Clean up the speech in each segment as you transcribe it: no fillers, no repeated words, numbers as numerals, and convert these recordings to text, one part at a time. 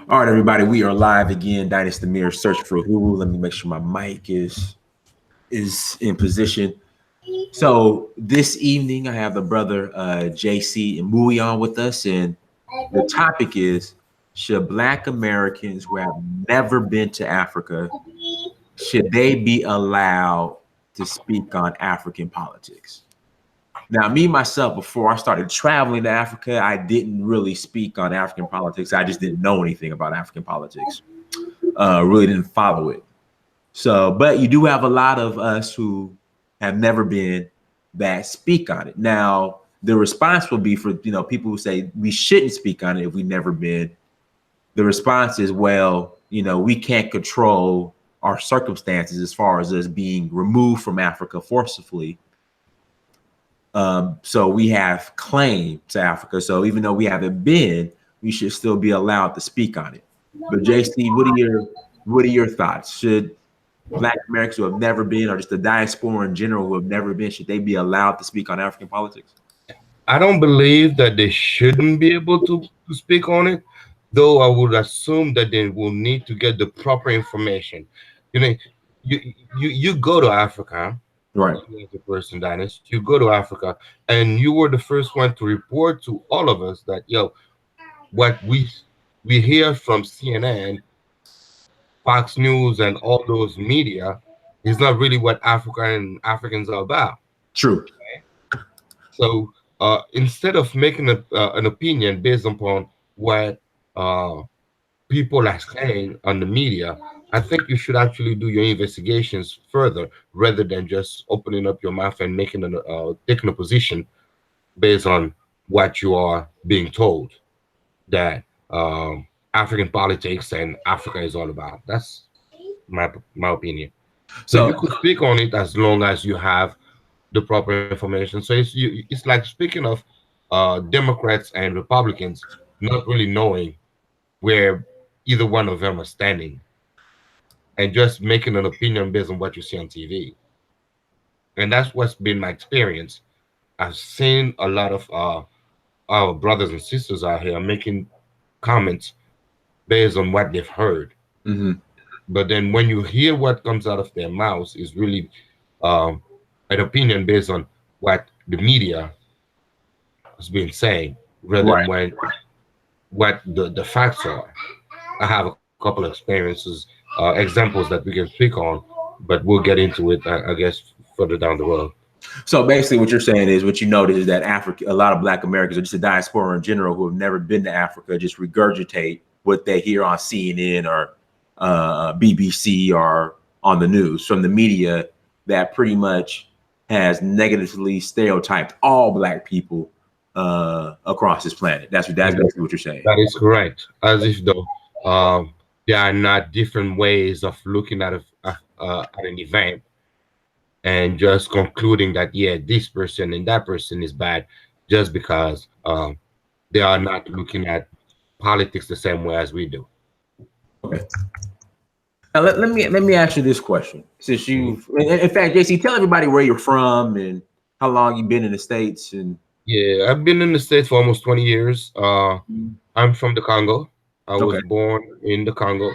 All right, everybody, we are live again. Dynasty Mirror, search for who. Let me make sure my mic is in position. So this evening, I have the brother JC and Mbuyi on with us, and the topic is: should Black Americans who have never been to Africa should they be allowed to speak on African politics? Now, me myself, before I started traveling to Africa, I didn't really speak on African politics. I just didn't know anything about African politics. Really didn't follow it. So, but you do have a lot of us who have never been that speak on it. Now, the response will be for people who say we shouldn't speak on it if we've never been. The response is, well, we can't control our circumstances as far as us being removed from Africa forcibly. So we have claim to Africa. So even though we haven't been, we should still be allowed to speak on it. But JC, what are your thoughts? Should Black Americans who have never been, or just the diaspora in general who have never been, should they be allowed to speak on African politics? I don't believe that they shouldn't be able to speak on it, though I would assume that they will need to get the proper information. You know, you go to Africa, right? You as a person, Dennis, you go to Africa, and you were the first one to report to all of us that what we hear from CNN, Fox News, and all those media is not really what Africans are about. True. Okay? So instead of making an opinion based upon what people are saying on the media, I think you should actually do your investigations further rather than just opening up your mouth and taking a position based on what you are being told that African politics and Africa is all about. That's my opinion. So you could speak on it as long as you have the proper information. So it's like speaking of Democrats and Republicans not really knowing where either one of them are standing and just making an opinion based on what you see on TV. And that's what's been my experience. I've seen a lot of our brothers and sisters out here making comments based on what they've heard. Mm-hmm. But then when you hear what comes out of their mouths is really an opinion based on what the media has been saying rather than what the facts are. I have a couple of experiences, examples that we can speak on, but we'll get into it, I guess, further down the road. So basically what you're saying is what you notice is that a lot of Black Americans, or just the diaspora in general, who have never been to Africa, just regurgitate what they hear on CNN or BBC or on the news from the media that pretty much has negatively stereotyped all Black people across this planet. That's basically what you're saying. That is correct. As if though there are not different ways of looking at an event and just concluding that this person and that person is bad just because they are not looking at politics the same way as we do. Okay. Now let me ask you this question. Since you've, in fact, JC, tell everybody where you're from and how long you've been in the States. And yeah, I've been in the States for almost 20 years. I'm from the Congo. I was born in the Congo,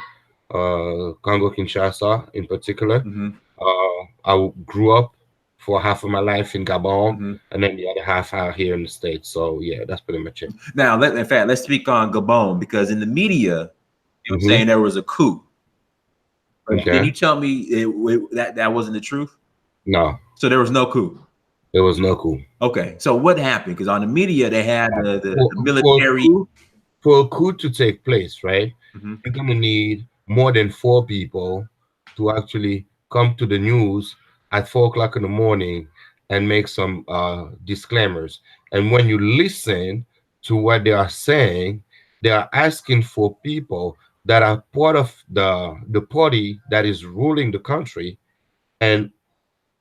Congo Kinshasa in particular. Mm-hmm. I grew up for half of my life in Gabon, and then the other half out here in the States. So yeah, that's pretty much it. Now, let's speak on Gabon, because in the media, they were saying there was a coup. Okay. Can you tell me that wasn't the truth? No. So there was no coup. There was no coup. Okay. So what happened? Because on the media, they had the military. For a coup to take place, right? You're gonna need more than 4 people to actually come to the news at 4 o'clock in the morning and make some disclaimers. And when you listen to what they are saying, they are asking for people that are part of the party that is ruling the country and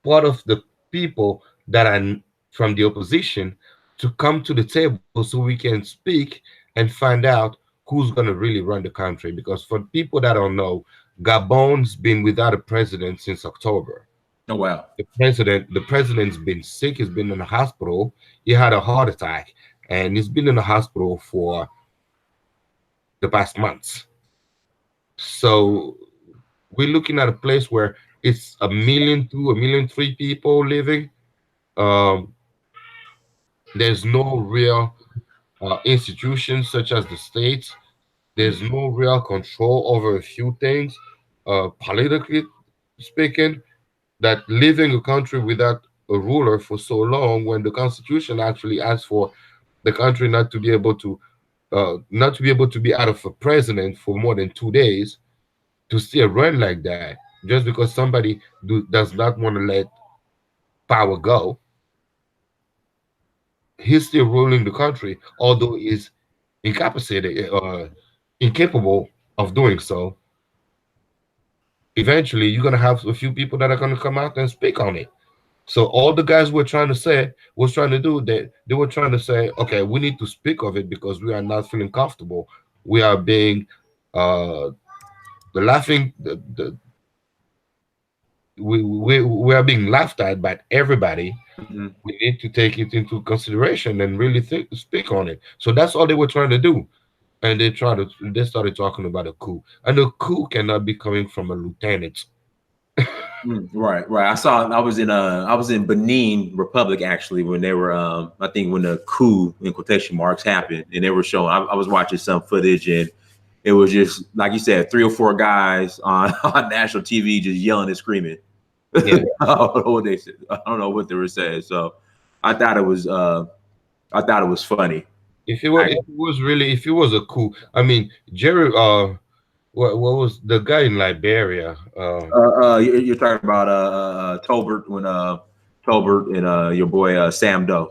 part of the people that are from the opposition to come to the table so we can speak and find out who's going to really run the country. Because for people that don't know, Gabon's been without a president since October. Oh, wow. The president's been sick. He's been in the hospital. He had a heart attack, and he's been in the hospital for the past months. So we're looking at a place where it's 1,000,000 2, 1,000,000 3 people living. Um, there's no real institutions such as the states. There's Mm, no real control over a few things, politically speaking. That living a country without a ruler for so long, when the Constitution actually asks for the country not to be able to be out of a president for more than 2 days, to still run like that, just because somebody does not want to let power go. He's still ruling the country, although he's incapacitated, incapable of doing so. Eventually, you're gonna have a few people that are gonna come out and speak on it. So all the guys were trying to say was trying to do that. They were trying to say, okay, we need to speak of it because we are not feeling comfortable. We are being uh the laughing the we are being laughed at by everybody. mhm. We need to take it into consideration and really speak on it. So that's all they were trying to do. And they started talking about a coup. And a coup cannot be coming from a lieutenant. Right, right. I was in Benin Republic actually when they were I think when the coup in quotation marks happened and they were showing I was watching some footage and it was just like you said, three or four guys on, on national TV just yelling and screaming. Yeah. I don't know what they said. I don't know what they were saying. So I thought it was I thought it was funny. If it was a coup, I mean, Jerry, what was the guy in Liberia? You're talking about Tolbert when Tolbert and your boy Samuel Doe.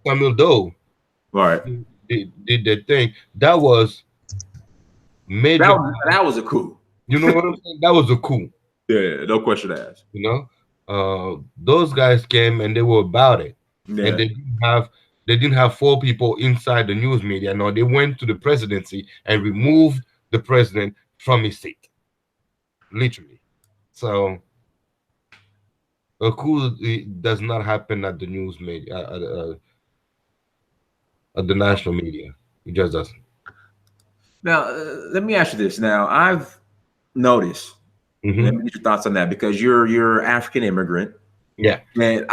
Samuel Doe All right. did that thing. That was major. That was a coup. You know what I'm saying? That was a coup. Yeah, no question asked. You know, those guys came and they were about it, and Yeah. they didn't have 4 people inside the news media. No, they went to the presidency and removed the president from his seat, literally. So a coup does not happen at the news media, at the national media. It just doesn't. Now, let me ask you this. Now, I've noticed. Let Hmm. me get your thoughts on that because you're African immigrant, Yeah. and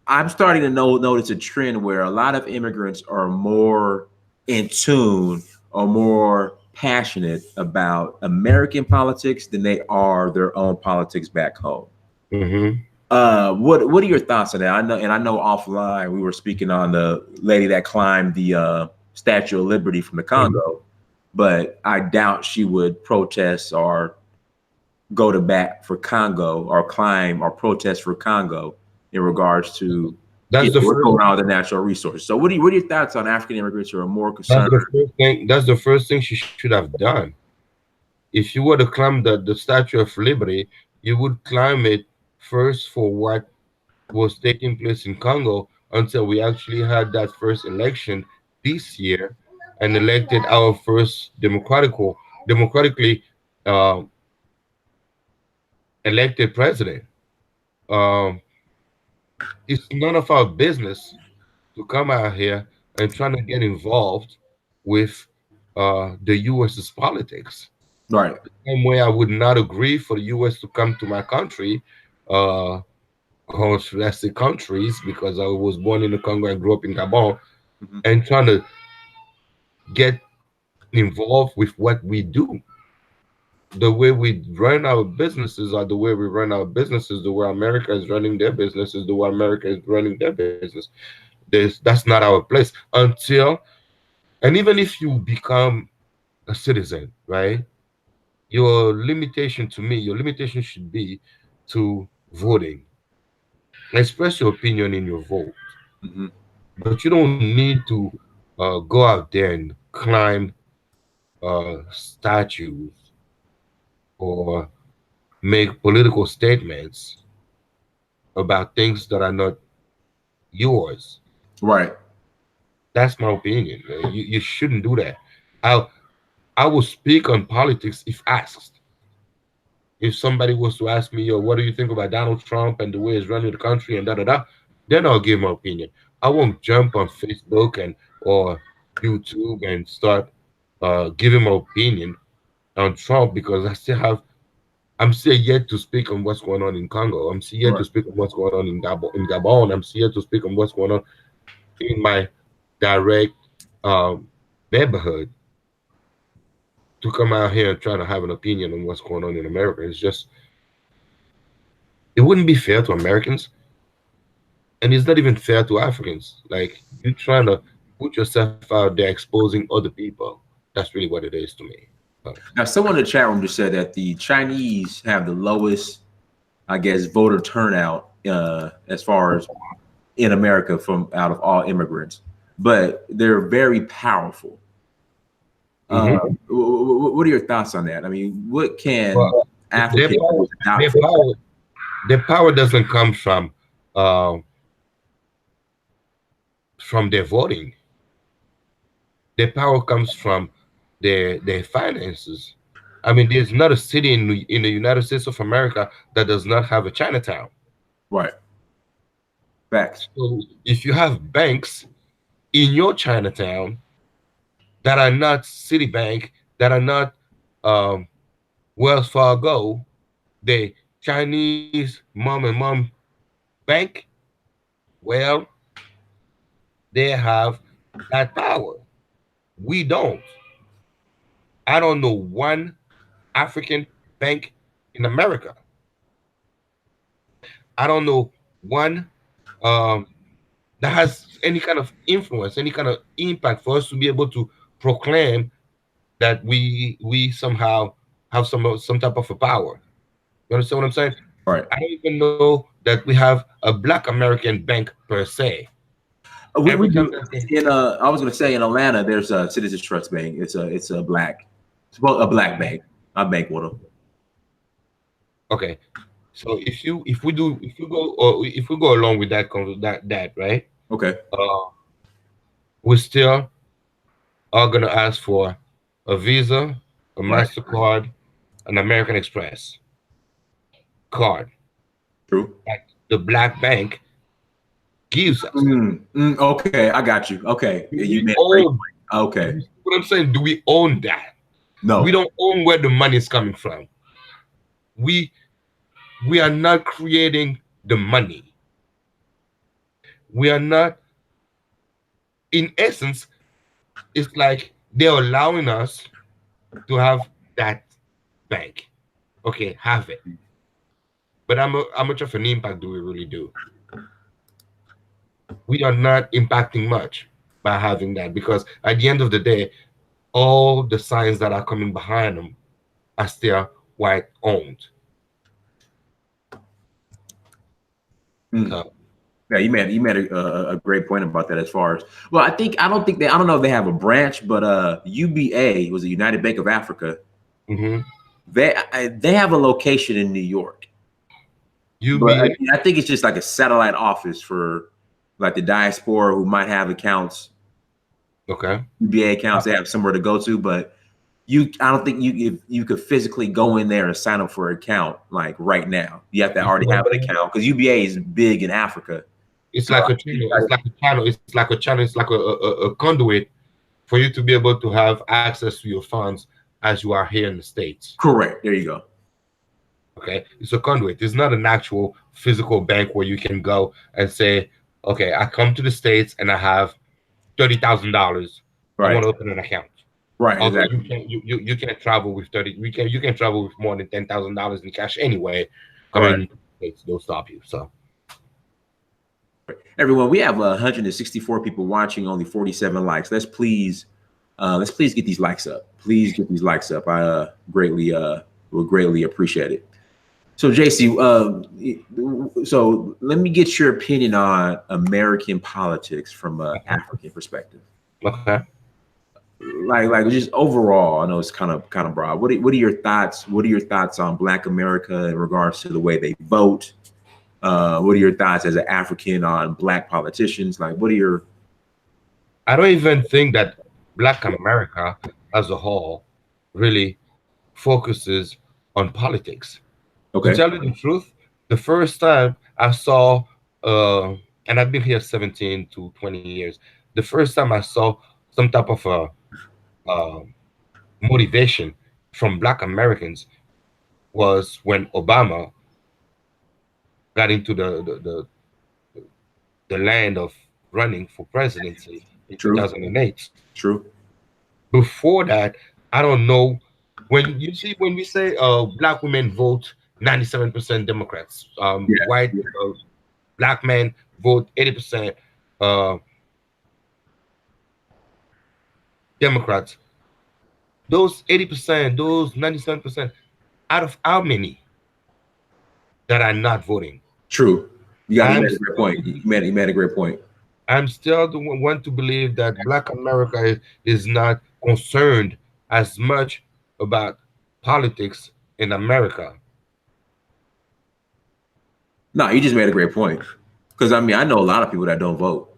I'm starting to notice a trend where a lot of immigrants are more in tune or more passionate about American politics than they are their own politics back home. Hmm. What are your thoughts on that? I know offline we were speaking on the lady that climbed the Statue of Liberty from the Congo, but I doubt she would protest or go to bat for Congo or climb or protest for Congo in regards to That's the what's first. going on with the natural resources. So what are your thoughts on African immigrants who are more That's concerned? the first thing. That's the first thing she should have done. If you were to climb the Statue of Liberty, you would climb it first for what was taking place in Congo until we actually had that first election this year and elected our first democratically uh, elected president. Um, it's none of our business to come out here and trying to get involved with the U.S.'s politics. Right. Same way I would not agree for the U.S. to come to my country, uh, or should I say countries, because I was born in the Congo and grew up in Gabon, Mhm. and trying to get involved with what we do. The way we run our businesses are the way we run our businesses. The way America is running their businesses, the way America is running their business. That's not our place until, and even if you become a citizen, right? Your limitation should be to voting. Express your opinion in your vote, Mhm. but you don't need to go out there and climb statues or make political statements about things that are not yours. Right. That's my opinion. You shouldn't do that. I I will speak on politics if asked. If somebody was to ask me, yo, what do you think about Donald Trump and the way he's running the country and da da da, then I'll give my opinion. I won't jump on Facebook and or YouTube and start giving my opinion on Trump because I'm still yet to speak on what's going on in Congo. I'm still yet to Right. speak on what's going on in Gabon. I'm still yet to speak on what's going on in my direct um, neighborhood. To come out here and try to have an opinion on what's going on in America is just, it wouldn't be fair to Americans, and it's not even fair to Africans. Like, you trying to put yourself out there exposing other people. That's really what it is to me. So, Now, someone in the chat room just said that the Chinese have the lowest, I guess, voter turnout as far as in America from out of all immigrants, but they're very powerful. mhm. What are your thoughts on that? I mean, what can Well, their Africans power, do without their them? power, their power doesn't come uh, from their voting. Their power comes from their finances. I mean, there's not a city in the United States of America that does not have a Chinatown. Right. Facts. So if you have banks in your Chinatown that are not Citibank, that are not um, Wells Fargo, the Chinese mom and mom bank, well, they have that power. We don't. I don't know one African bank in America. I don't know one um, that has any kind of influence, any kind of impact for us to be able to proclaim that we somehow have some type of a power. You understand what I'm saying? Right. I don't even know that we have a Black American bank per se. We Every time do that they, in I was going to say in Atlanta, there's a Citizens Trust Bank. It's a black, well, a black bank. I bank with them. okay, so if we go along with that right, Okay. uh, we still are gonna ask for a Visa, a Right. Mastercard, an American Express card True. that the Black bank gives us. Okay, I got you. Okay, Do you we made a great own? point. Okay. You see what I'm saying? Do we own that? We No. don't own where the money is coming from. We we are not creating the money. We are not, in essence, it's like they're allowing us to have that bank. Okay, have it. But how much of an impact do we really do? We are not impacting much by having that because at the end of the day, all the signs that are coming behind them are still white owned. Mm. So, Yeah, you made a great point about that. As far as, well, I don't know if they have a branch, but UBA was the United Bank of Africa. mhm. They have a location in New York, but UBA, I think it's just like a satellite office for like the diaspora who might have accounts, okay. UBA accounts. They have somewhere to go to, but I don't think if you could physically go in there and sign up for an account like right now. You have to You see already what I'm have an saying? account because UBA is big in Africa. It's So like a channel. It's like a channel. It's like a channel. It's like a conduit for you to be able to have access to your funds as you are here in the States. correct. There you go. Okay. It's a conduit. It's not an actual physical bank where you can go and say, okay, I come to the States and I have $30,000. I Right. want to open an account. Right. Although Exactly. you can't travel with 30, you can travel with more than $10,000 in cash anyway. Right. Coming to the States, they'll stop you. So Everyone, we have 164 people watching, only 47 likes. Let's please get these likes up. Please get these likes up. I greatly will greatly appreciate it. So JC, so let me get your opinion on American politics from an African perspective. okay. Like just overall, I know it's kind of broad. What are your thoughts? What are your thoughts on Black America in regards to the way they vote? What are your thoughts as an African on Black politicians? Like, what are your I don't even think that Black America as a whole really focuses on politics. To okay? tell you the truth, the first time I saw, and I've been here 17 to 20 years, the first time I saw some type of a motivation from Black Americans was when Obama got into the land of running for presidency in True. 2008. True. Before that, I don't know. When you see when we say Black women vote 97% Democrats, Yeah. white Yeah. Black men vote 80% uh, Democrats. Those 80%, those 97%, out of how many that are not voting? True. You I'm made a great still point. You made a great point. I'm still the one to believe that Black America is not concerned as much about politics in America. No, you just made a great point. Because I mean, I know a lot of people that don't vote.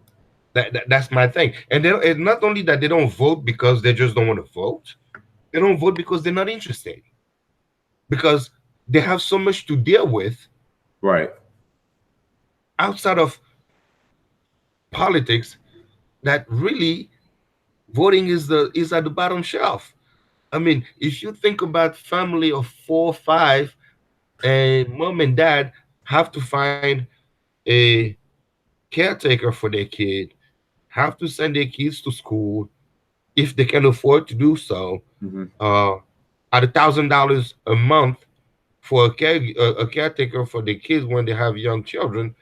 That's my thing. And they it's not only that they don't vote because they just don't want to vote, they don't vote because they're not interested, because they have so much to deal with Right. outside of politics that really voting is at the bottom shelf. I mean, if you think about family of 4 or 5 and mom and dad have to find a caretaker for their kid, have to send their kids to school if they can afford to do so, Hmm. uh, at $1,000 a month for a caretaker for the kids when they have young children.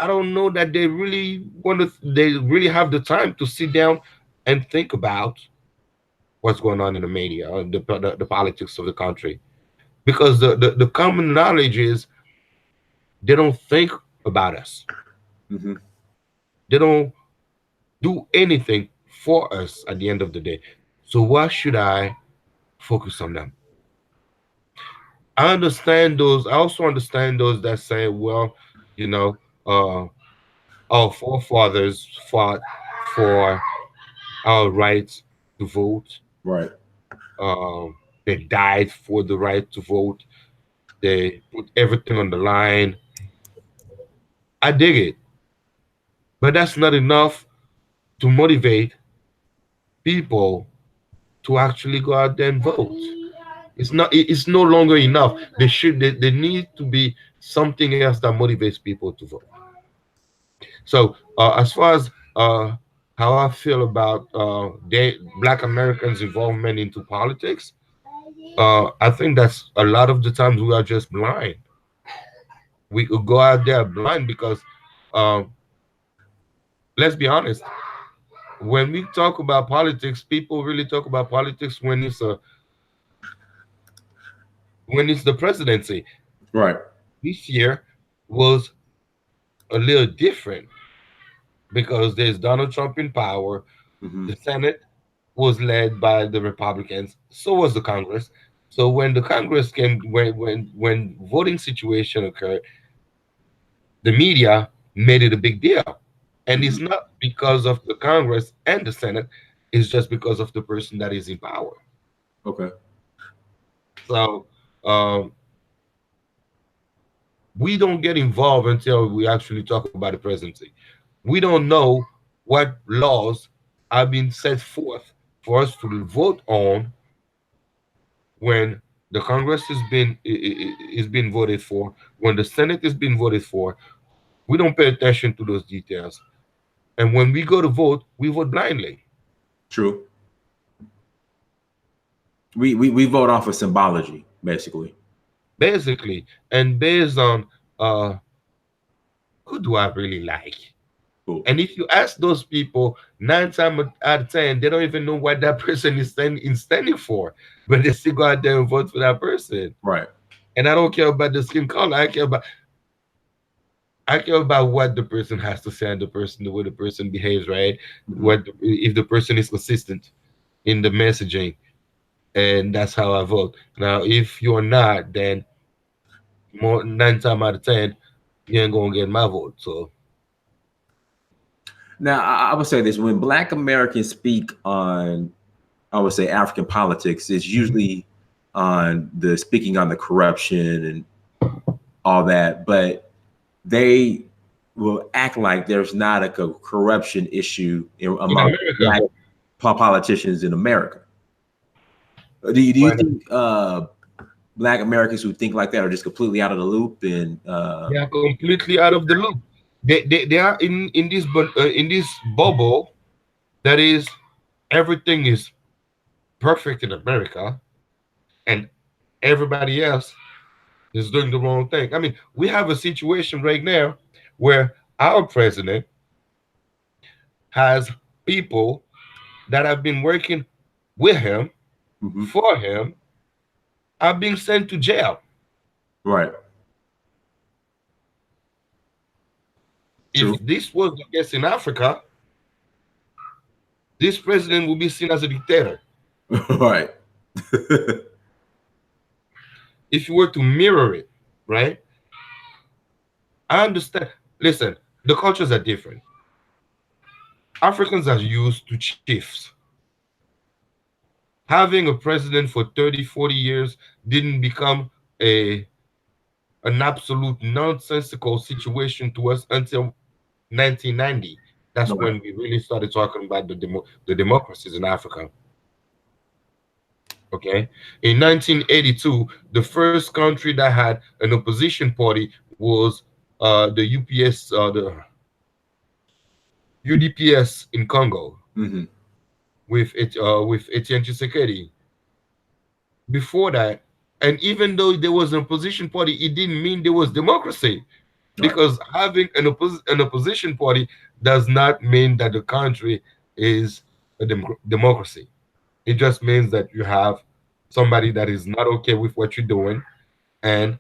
I don't know that they really want to. They really have the time to sit down and think about what's going on in the media, the politics of the country, because the common knowledge is they don't think about us. Hmm. They don't do anything for us at the end of the day. So why should I focus on them? I understand those. I also understand those that say, well, you know, uh, our forefathers fought for our rights to vote. Right. They died for the right to vote. They put everything on the line. I dig it, but that's not enough to motivate people to actually go out there and vote. It's not. It's no longer enough. They should. There need to be something else that motivates people to vote. So as far as how I feel about Black Americans' involvement into politics, I think that's a lot of the times we are just blind. We could go out there blind because, um, let's be honest, when we talk about politics, people really talk about politics when it's the presidency. Right. This year was a little different because there's Donald Trump in power. Hmm. The Senate was led by the Republicans. So was the Congress. So when the Congress came, when voting situation occurred, the media made it a big deal, and Hmm. it's not because of the Congress and the Senate. It's just because of the person that is in power. Okay. So um, we don't get involved until we actually talk about the presidency. We don't know what laws have been set forth for us to vote on when the Congress is being voted for, when the Senate is being voted for. We don't pay attention to those details, and when we go to vote, we vote blindly, True. We vote off of symbology, basically. basically, and based on uh, who do I really like. Cool. And if you ask those people, 9 times out of 10, they don't even know what that person is standing for, but they still go out there and vote for that person. Right. And I don't care about the skin color. I care about what the person has to say and the way the person behaves, right? Hmm. What if the person is consistent in the messaging, and that's how I vote. Now, if you're not, then more 9 times out of 10, you ain't gonna get my vote. So Now, I would say this: when Black Americans speak on, I would say, African politics, it's usually on the speaking on the corruption and all that, but they will act like there's not a corruption issue in among America, Black politicians in America. Do you think Black Americans who think like that are just completely out of the loop? And They are completely out of the loop. They are in this bubble that is everything is perfect in America, and everybody else is doing the wrong thing. I mean, we have a situation right now where our president has people that have been working with him for him are being sent to jail. right, If true, this was the case in Africa, this president would be seen as a dictator. right, If you were to mirror it, right? I understand. Listen, the cultures are different. Africans are used to chiefs. Having a president for 30, 40 years didn't become a an absolute nonsensical situation to us until 1990. That's right. when we really started talking about the democracies in Africa. Okay, in 1982, the first country that had an opposition party was the UPS, the UDPS in Congo Mm-hmm. with Etienne Tshisekedi. Before that, and even though there was an opposition party, it didn't mean there was democracy, Right. because having an opposition party does not mean that the country is a democracy. It just means that you have somebody that is not okay with what you're doing, and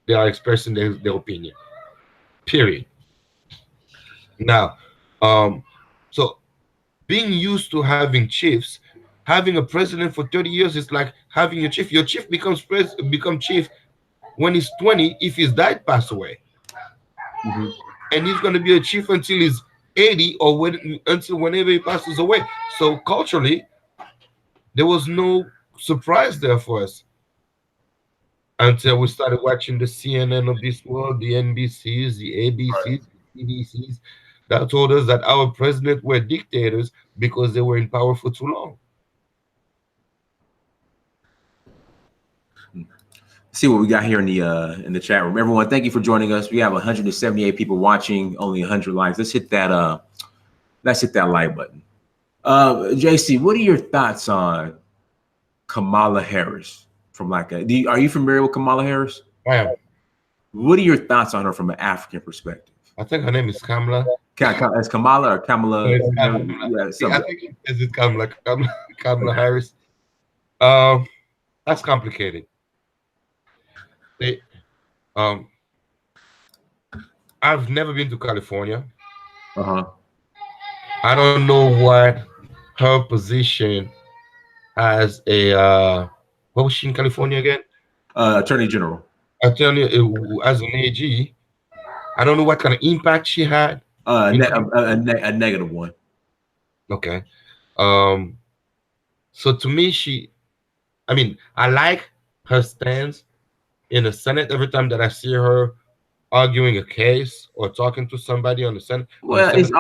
they are expressing their opinion. Period. Now, so being used to having chiefs, having a president for 30 years is like having a chief. Your chief become chief when he's 20 if his dad passed away. Mm-hmm. And he's going to be a chief until he's 80 or until whenever he passes away. So culturally, there was no surprise there for us until we started watching the CNN of this world, the NBCs, the Right. ABCs, the CBCs, that told us that our presidents were dictators because they were in power for too long. See what we got here in the chat room. Everyone, thank you for joining us. We have 178 people watching, only 100 likes. Let's hit that like button. JC, what are your thoughts on Kamala Harris from are you familiar with Kamala Harris? I am. What are your thoughts on her from an African perspective? I think her name is Kamala. As Kamala or Kamala? No, it's Kamala. Yeah, I something. think is it Kamala Harris. That's complicated. They, um, I've never been to California. Uh-huh. I don't know what her position as a what was she in California again? Attorney General. Attorney as an AG. I don't know what kind of impact she had. A negative one. Okay. So to me, I like her stance in the Senate. Every time that I see her arguing a case or talking to somebody on the Senate. Well, it's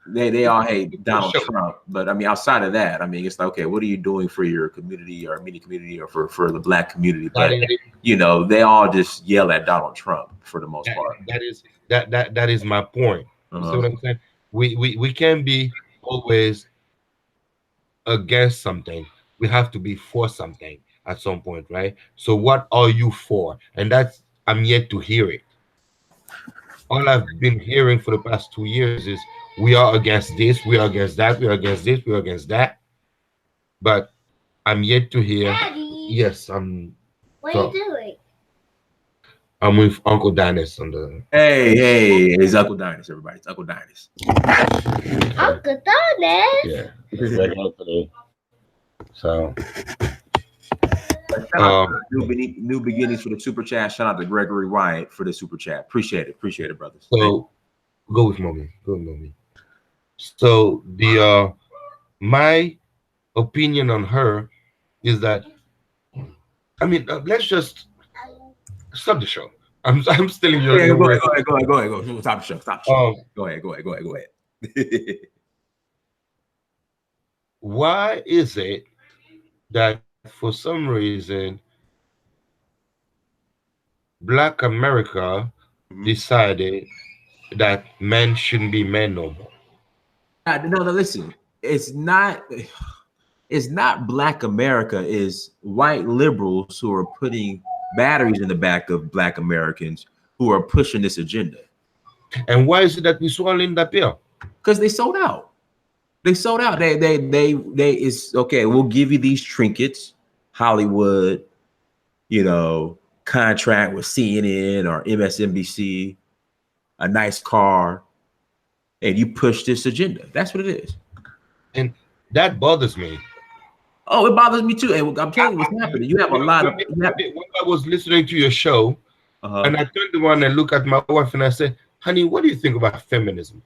they all hate Donald Trump, but I mean outside of that, I mean it's like, okay, what are you doing for your community or mini community or for the Black community? But they all just yell at Donald Trump for the most part. That is my point. You see what I'm saying? We can't be always against something. We have to be for something at some point, right? So what are you for? And I'm yet to hear it. All I've been hearing for the past 2 years is we are against this, we are against that, we are against this, we are against that. But I'm yet to hear. Daddy. Yes, What are you doing? I'm with Uncle Dennis on the. Hey, it's Uncle Dennis, everybody. It's Uncle Dennis. Uncle Dennis. Yeah. So. New beginnings for the super chat. Shout out to Gregory Wyatt for the super chat. Appreciate it, brothers. So go with mommy. So my opinion on her is that let's just stop the show. I'm still in your. Go ahead. Stop the show. Go ahead. Why is it that for some reason Black America Mhm. decided that men shouldn't be men no more. No, no, listen. It's not. It's not Black America. Is white liberals who are putting batteries in the back of Black Americans who are pushing this agenda And why is it that we swallowing that pill? because they sold out. They sold out. They. It's okay. We'll give you these trinkets, Hollywood. Contract with CNN or MSNBC, a nice car, and you push this agenda. That's what it is. And that bothers me. Oh, it bothers me too. And I'm telling you what's happening. You have a lot of. When I was listening to your show, Uh-huh. and I turned around and looked at my wife and I said, "Honey, what do you think about feminism?"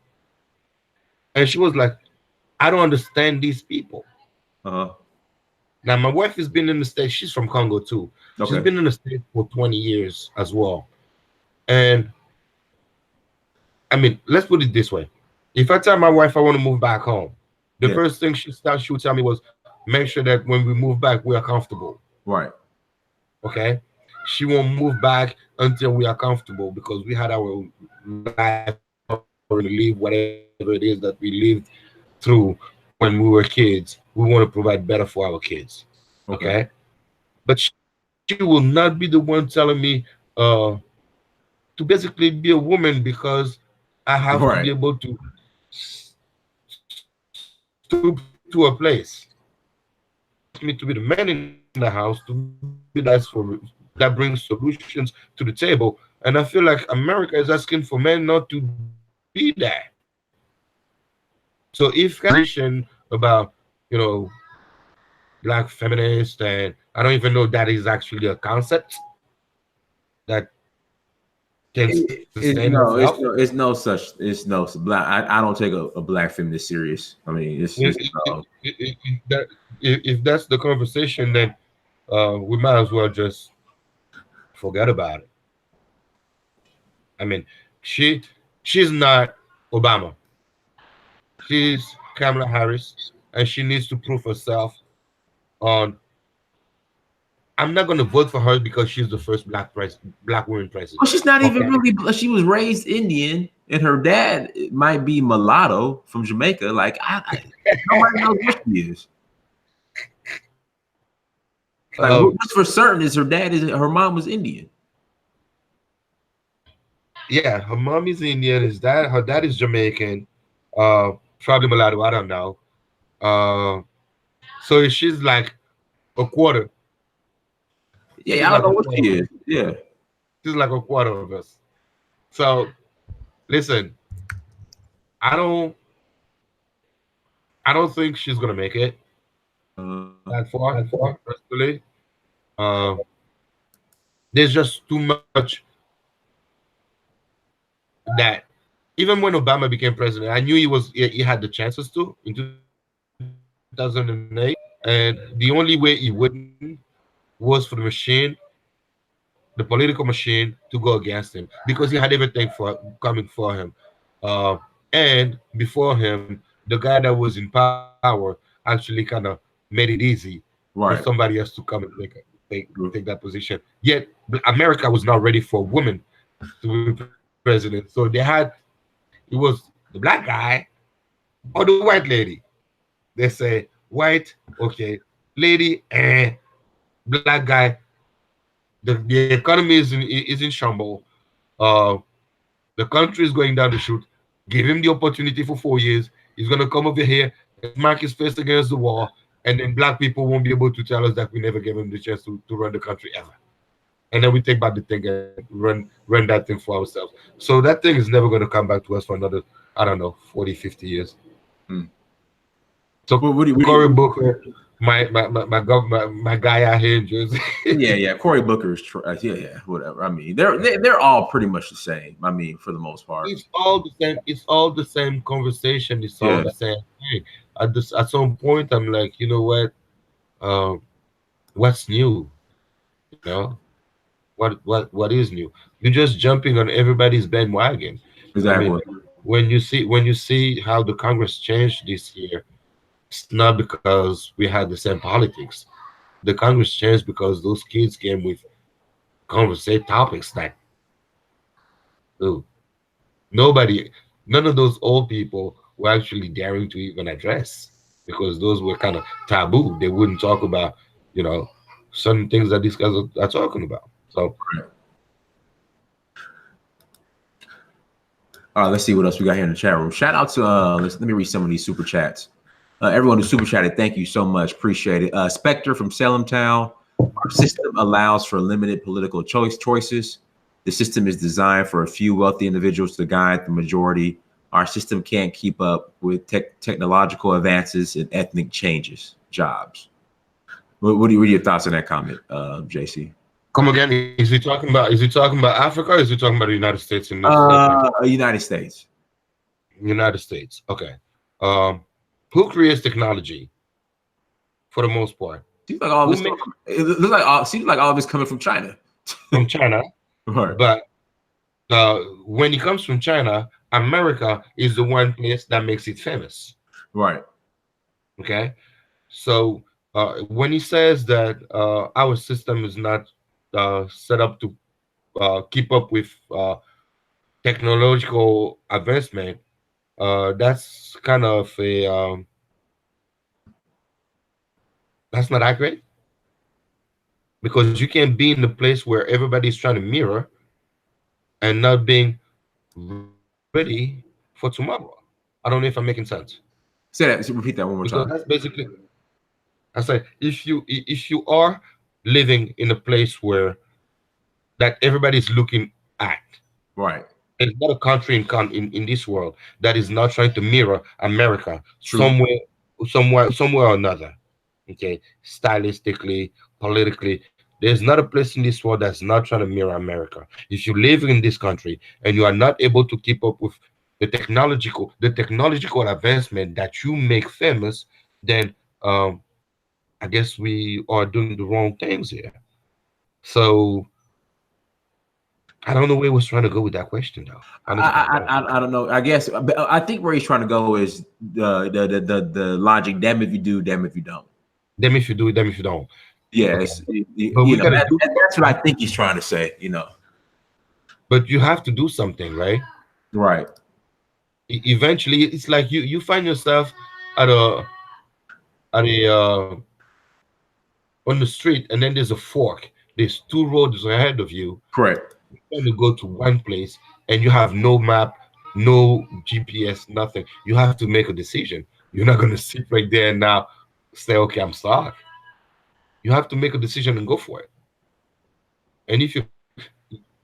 And she was like, "I don't understand these people." Uh-huh. Now, my wife has been in the States. She's from Congo too. Okay. She's been in the States for 20 years as well. And I mean, let's put it this way. If I tell my wife I want to move back home, the Yeah. first thing she would tell me was, make sure that when we move back, we are comfortable. Right. Okay? She won't move back until we are comfortable because we had our life to live, whatever it is that we lived through when we were kids. We want to provide better for our kids. Okay? But she will not be the one telling me to basically be a woman because I have to be able to stoop to a place. Me to be the man in the house, to be that brings solutions to the table. And I feel like America is asking for men not to be that. So if conversation about, Black feminist, and I don't even know that is actually a concept that can sustain itself. It's no black. I don't take a Black feminist serious. I mean, If that's the conversation, then we might as well just forget about it. I mean, she's not Obama. She's Kamala Harris, and she needs to prove herself on. I'm not going to vote for her because she's the first black woman president. Well, she's not even really. She was raised Indian, and her dad might be mulatto from Jamaica. Like nobody knows what she is. Like what's for certain is her mom was Indian. Yeah, her mom is Indian. Her dad is Jamaican, probably mulatto. I don't know. So she's like a quarter. Yeah, I don't know what she is. Yeah, she's like a quarter of us. So, listen, I don't think she's gonna make it that far. Personally, there's just too much that even when Obama became president, I knew he had the chances to in 2008, and the only way he wouldn't was for the political machine, to go against him because he had everything coming for him. And before him, the guy that was in power actually kind of made it easy for somebody else to come and take that position. Yet America was not ready for women to be president. So it was the black guy or the white lady. They say white, okay, lady, black guy. The economy is in shambles. The country is going down the chute. Give him the opportunity for 4 years. He's gonna come over here and smack his face against the wall, and then black people won't be able to tell us that we never gave him the chance to run the country ever. And then we take back the thing and run that thing for ourselves. So that thing is never gonna come back to us for another, I don't know, 40, 50 years. So Cory Booker, my guy out here in Jersey. yeah. Cory Booker is whatever. I mean, they're all pretty much the same. I mean, for the most part, it's all the same. It's all the same conversation. It's all the same thing. At some point, I'm like, you know what? What's new? You know, what is new? You're just jumping on everybody's bandwagon. Exactly. I mean, when you see how the Congress changed this year, it's not because we had the same politics. the Congress changed because those kids came with conversate topics that, ooh, nobody, none of those old people were actually daring to even address, because those were kind of taboo. They wouldn't talk about, you know, certain things that these guys are talking about. So All right, let's see what else we got here in the chat room. Shout out to let me read some of these super chats. Everyone who super chatted, thank you so much. Appreciate it. Spectre from Salem Town. Our system allows for limited political choices. The system is designed for a few wealthy individuals to guide the majority. Our system can't keep up with technological advances and ethnic changes. Jobs. What are your thoughts on that comment, JC? come again. Is he talking about? Is he talking about Africa? Or is he talking about the United States in this United States. United States. Okay. Um, who creates technology for the most part? Seems like all this. It looks like seems like all of this coming from China. From China, Right. but when it comes from China, America is the one place that makes it famous. Right. Okay. So when he says that our system is not set up to keep up with technological advancement, that's kind of a that's not accurate, because you can't be in the place where everybody's trying to mirror and not being ready for tomorrow. I don't know if I'm making sense. Say that. Repeat that one more Because time. that's basically, I say, if you are living in a place where that everybody's looking at, Right. there's not a country in this world that is not trying to mirror America. True. Somewhere or another. Okay, stylistically, politically, there's not a place in this world that's not trying to mirror America. If you live in this country and you are not able to keep up with the technological advancement that you make famous, then I guess we are doing the wrong things here. So I don't know where he was trying to go with that question, though. Honestly, I don't know. I guess I think where he's trying to go is the logic. Damn if you do, damn if you don't. Damn if you do, damn if you don't. Yes, Okay. But we gotta do. That's what I think he's trying to say. You know. But you have to do something, right? Right. Eventually, it's like you find yourself at a on the street, and then there's a fork. There's two roads ahead of you. Correct. You're trying to go to one place, and you have no map, no GPS, nothing. You have to make a decision. You're not gonna sit right there and now say, "Okay, I'm stuck." You have to make a decision and go for it. And if you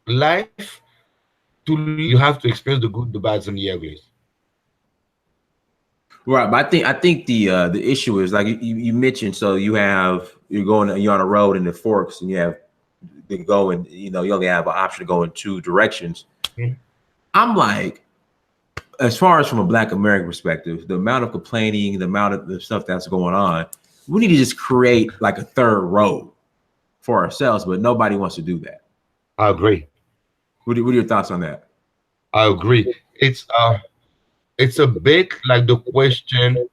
life to live, you have to experience the good, the bads, and the uglies. Right, but I think the issue is like you mentioned. So you're on a road in the forks, and you have to go, and you only have an option to go in two directions. Mhm. I'm like, as far as from a Black American perspective, the amount of complaining, the amount of the stuff that's going on, we need to just create like a third road for ourselves. But nobody wants to do that. I agree. What are your thoughts on that? I agree. It's a bit like the question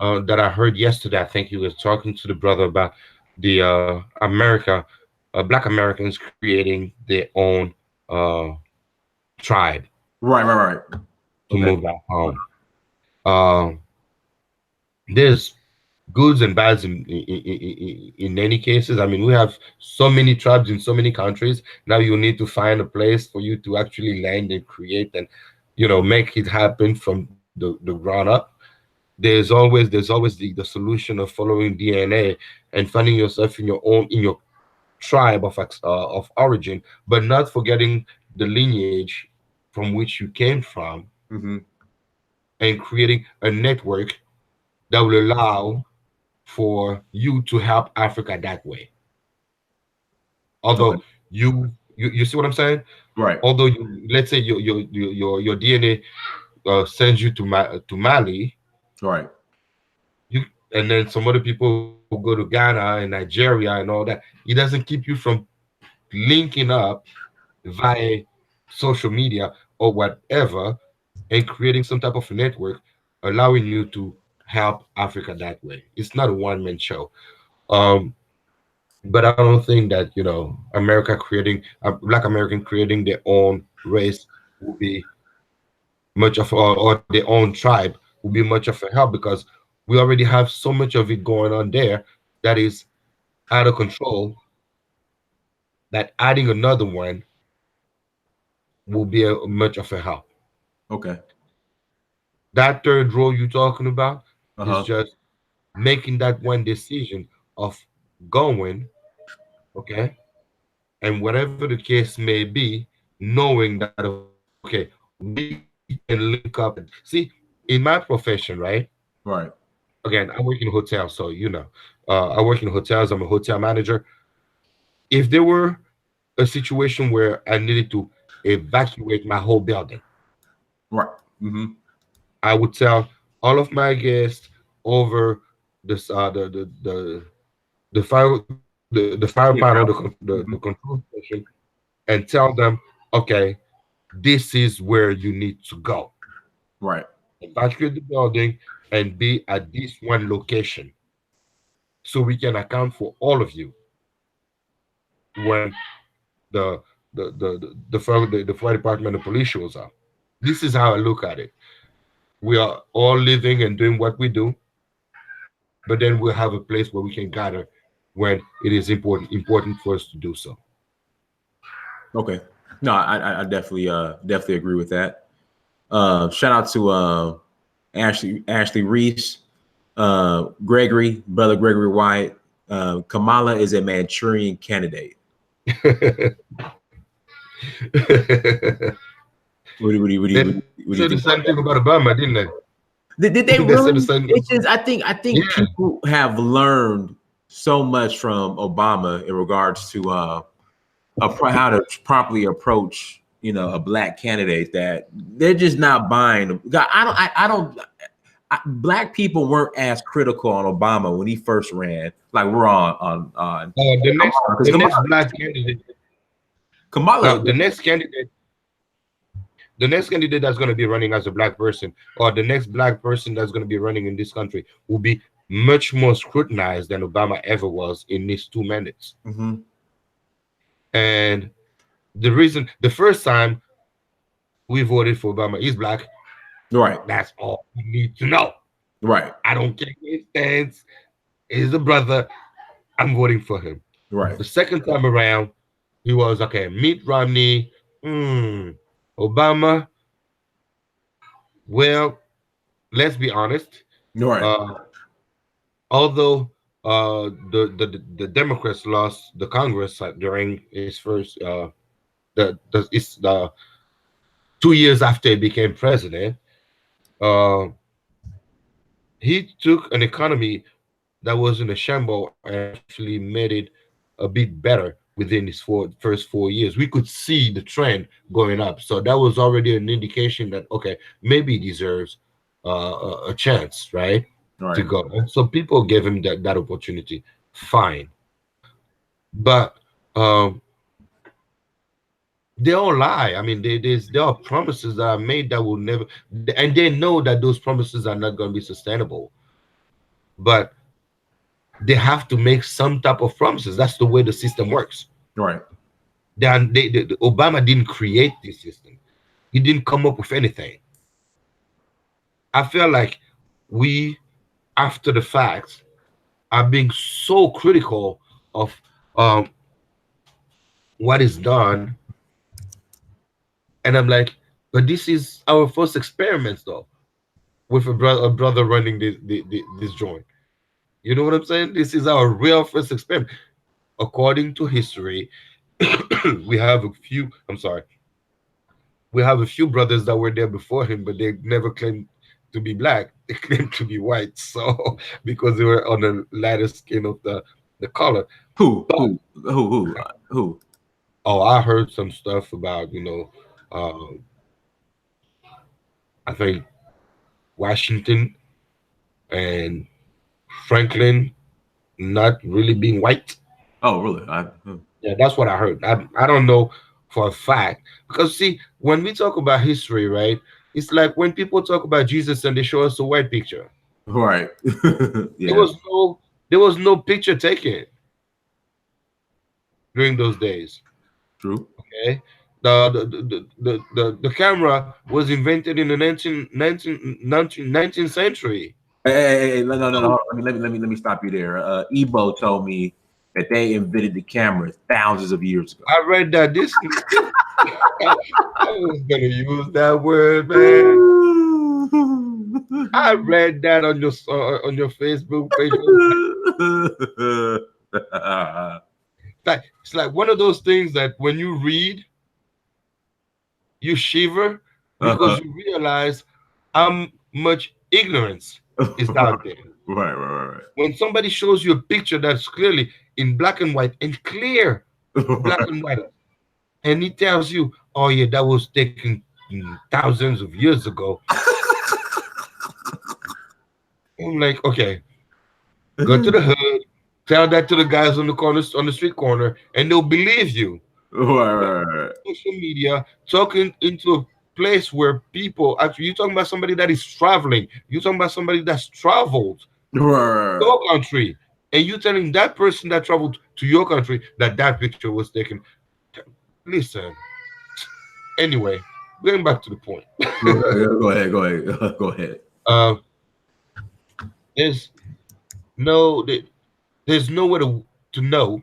that I heard yesterday. I think he was talking to the brother about the Black Americans creating their own tribe Right. to move back home. Uh, there's goods and bads in many cases. I mean, we have so many tribes in so many countries. Now you need to find a place for you to actually land and create and make it happen from the ground up. There's always the solution of following DNA and finding yourself in your tribe of origin, but not forgetting the lineage from which you came from, Mm-hmm. and creating a network that will allow for you to help Africa that way. Although Okay. you see what I'm saying? Right. Although let's say your DNA sends you to Mali, Right. and then some other people go to Ghana and Nigeria and all that. It doesn't keep you from linking up via social media or whatever and creating some type of network, allowing you to help Africa that way. It's not a one-man show. Um, But I don't think that America creating Black American creating their own race will be much of or their own tribe will be much of a help, because we already have so much of it going on there that is out of control, that adding another one will be much of a help. Okay. That third role you're talking about is Uh-huh. just making that one decision of going, okay, and whatever the case may be, knowing that, okay, we can link up. See, in my profession, right? Right. Again, I work in hotels, so I work in hotels. I'm a hotel manager. If there were a situation where I needed to evacuate my whole building, Right. Mm-hmm. I would tell all of my guests over this the fire panel, Yeah. the Mm-hmm. control station, and tell them, okay, this is where you need to go. Right. Evacuate the building and be at this one location, so we can account for all of you when the the fire department, the police shows up. This is how I look at it. We are all living and doing what we do, but then we'll have a place where we can gather when it is important for us to do so. Okay. No, I definitely agree with that. Shout out to Ashley Reese, Gregory, brother Gregory White. Kamala is a Manchurian candidate. They What do you said the think about same that? thing about Obama, didn't they? Did they They said the really? same. It's just I think Yeah. people have learned so much from Obama in regards to how to properly approach a black candidate that they're just not buying. I don't. Black people weren't as critical on Obama when he first ran, like we're on The next Kamala, because the next black candidate, Kamala, the next candidate, that's going to be running as a black person, or the next black person that's going to be running in this country, will be much more scrutinized than Obama ever was in these 2 minutes. Mhm. And the reason, the first time we voted for Obama, he's black. Right, That's all you need to know. right, I don't care where he stands. He's a brother. I'm voting for him. right, The second time around, he was okay. Mitt Romney, Obama. Well, let's be honest. right, Uh, although the Democrats lost the Congress during his first it's the 2 years after he became president, uh, he took an economy that was in a shambles and actually made it a bit better within his first 4 years. We could see the trend going up, so that was already an indication that, okay, maybe he deserves a chance, right, to right. go. And so people gave him that opportunity. Fine, but um, they all lie. I mean, there are promises that are made that will never, and they know that those promises are not going to be sustainable. But they have to make some type of promises. That's the way the system works. Right. Obama didn't create this system. He didn't come up with anything. I feel like we, after the fact, are being so critical of um, what is done, and I'm like, but this is our first experiments, though, with a brother running this joint. You know what I'm saying? This is our real first experiment. According to history, we have a few. I'm sorry. We have a few brothers that were there before him, but they never claimed to be black. They claimed to be white. So because they were on the lighter skin of the color. Who? But Who? oh, I heard some stuff about I think Washington and Franklin not really being white. Oh, really? Yeah, that's what I heard. I don't know for a fact, because see, when we talk about history, right? It's like when people talk about Jesus and they show us a white picture. Right. There Yeah. was no there was no picture taken. during those days. True. Okay, the camera was invented in the 19th century. Hey, no, no, no, So let me stop you there. Ebo told me that they invented the camera thousands of years ago. I read that I was gonna use that word, man. I read that on your Facebook page. It's like one of those things that when you read, you shiver because Uh-huh. you realize how much ignorance is out there. Right. When somebody shows you a picture that's clearly in black and white and clear black and white, and it tells you, "Oh yeah, that was taken thousands of years ago." I'm like, okay, go to the hood, tell that to the guys on the corners, on the street corner, and they'll believe you. Right. Social media talking into a place where people actually, you're talking about somebody that is traveling, you're talking about somebody that's traveled Right. your country, and you telling that person that traveled to your country that that picture was taken. Listen, anyway, going back to the point. Go ahead. Go ahead. uh there's no there's no way to know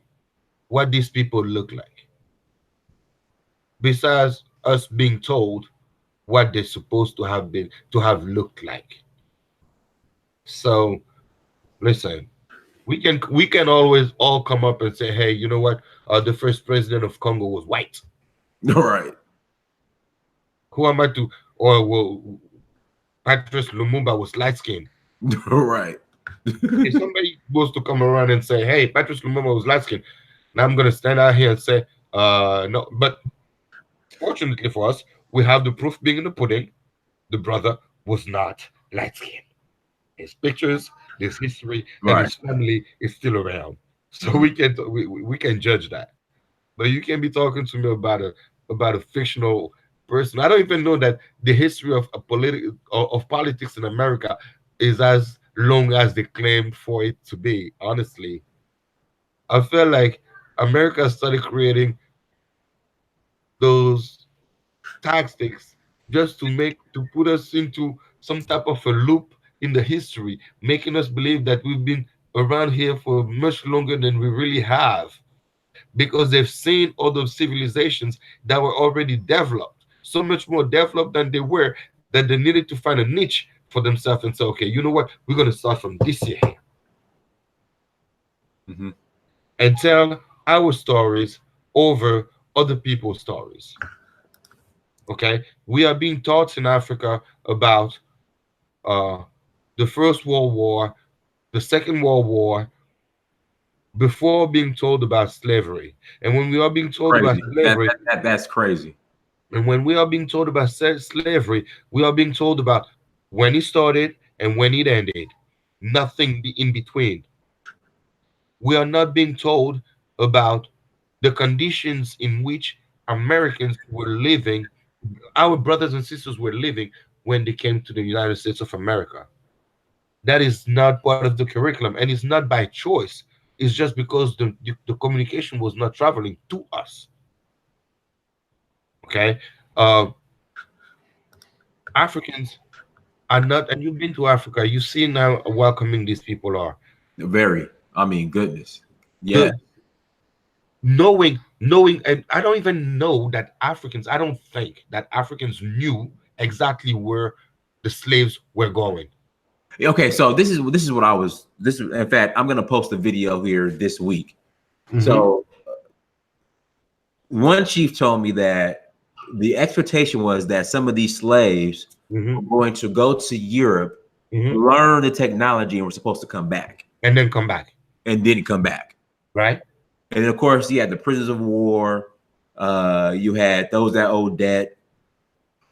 what these people look like besides us being told what they're supposed to have looked like. So listen, we can always all come up and say, hey, you know what, the first president of Congo was white. All right. Who am I to? Or well, Patrice Lumumba was light skinned. All right. If somebody was to come around and say, hey, Patrice Lumumba was light skinned, now I'm gonna stand out here and say, no. But fortunately for us, we have the proof being in the pudding. The brother was not light skinned. His pictures, his history, and Right. his family is still around, so we can judge that. But you can't be talking to me about a fictional person. I don't even know that the history of of politics in America is as long as they claim for it to be. Honestly, I feel like America started creating those tactics just to put us into some type of a loop in the history, making us believe that we've been around here for much longer than we really have, because they've seen other civilizations that were already developed, so much more developed than they were, that they needed to find a niche for themselves and say, okay, you know what, we're going to start from this year Mm-hmm. and tell our stories over other people's stories. Okay, we are being taught in Africa about uh, the First World War, the Second World War, before being told about slavery. And when we are being told about Crazy. slavery, That's crazy. and when we are being told about slavery, we are being told about when it started and when it ended, nothing in between. We are not being told about the conditions in which Americans were living, our brothers and sisters were living when they came to the United States of America. That is not part of the curriculum, and it's not by choice. It's just because the communication was not traveling to us. Okay, uh, Africans are not, and you've been to Africa, you see now how welcoming these people are. Very. I mean, goodness. Yeah. The knowing, and I don't even know that Africans. I don't think that Africans knew exactly where the slaves were going. Okay. So this is what I was. This is, in fact, I'm gonna post a video here this week. Mhm. So one chief told me that the expectation was that some of these slaves were Mhm. going to go to Europe, Mhm. learn the technology, and were supposed to come back, And then come back, and didn't come back. right? And then, of course, you had the prisoners of war. You had those that owed debt.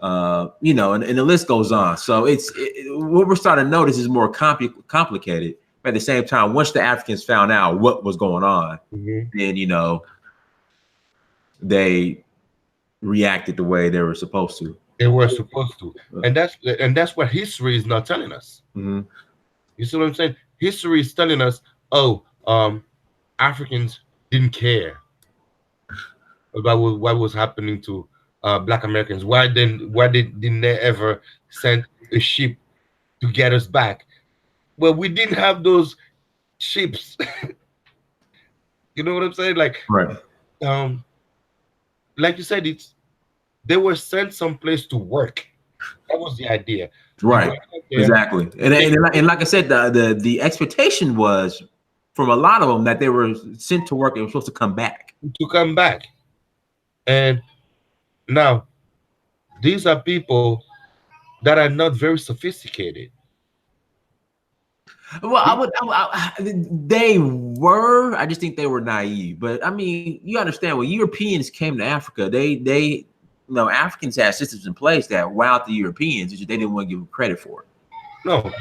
And the list goes on. So what we're starting to notice is more complicated. But at the same time, once the Africans found out what was going on, Mhm. then they reacted the way they were supposed to. They were supposed to, and that's what history is not telling us. Mm-hmm. You see what I'm saying? History is telling us, oh, Africans didn't care. about what was happening to Black Americans. Why didn't they ever send a ship to get us back? Well, we didn't have those ships. You know what I'm saying? Right. Um, like you said, they were sent someplace to work. That was the idea. They Right. went out there Exactly. And like I said, the expectation was from a lot of them that they were sent to work and were supposed to come back. to come back. And now these are people that are not very sophisticated. Well, they were. I just think they were naive. But I mean, you understand when Europeans came to Africa, Africans had systems in place that wowed the Europeans. It's just they didn't want to give them credit for it. No,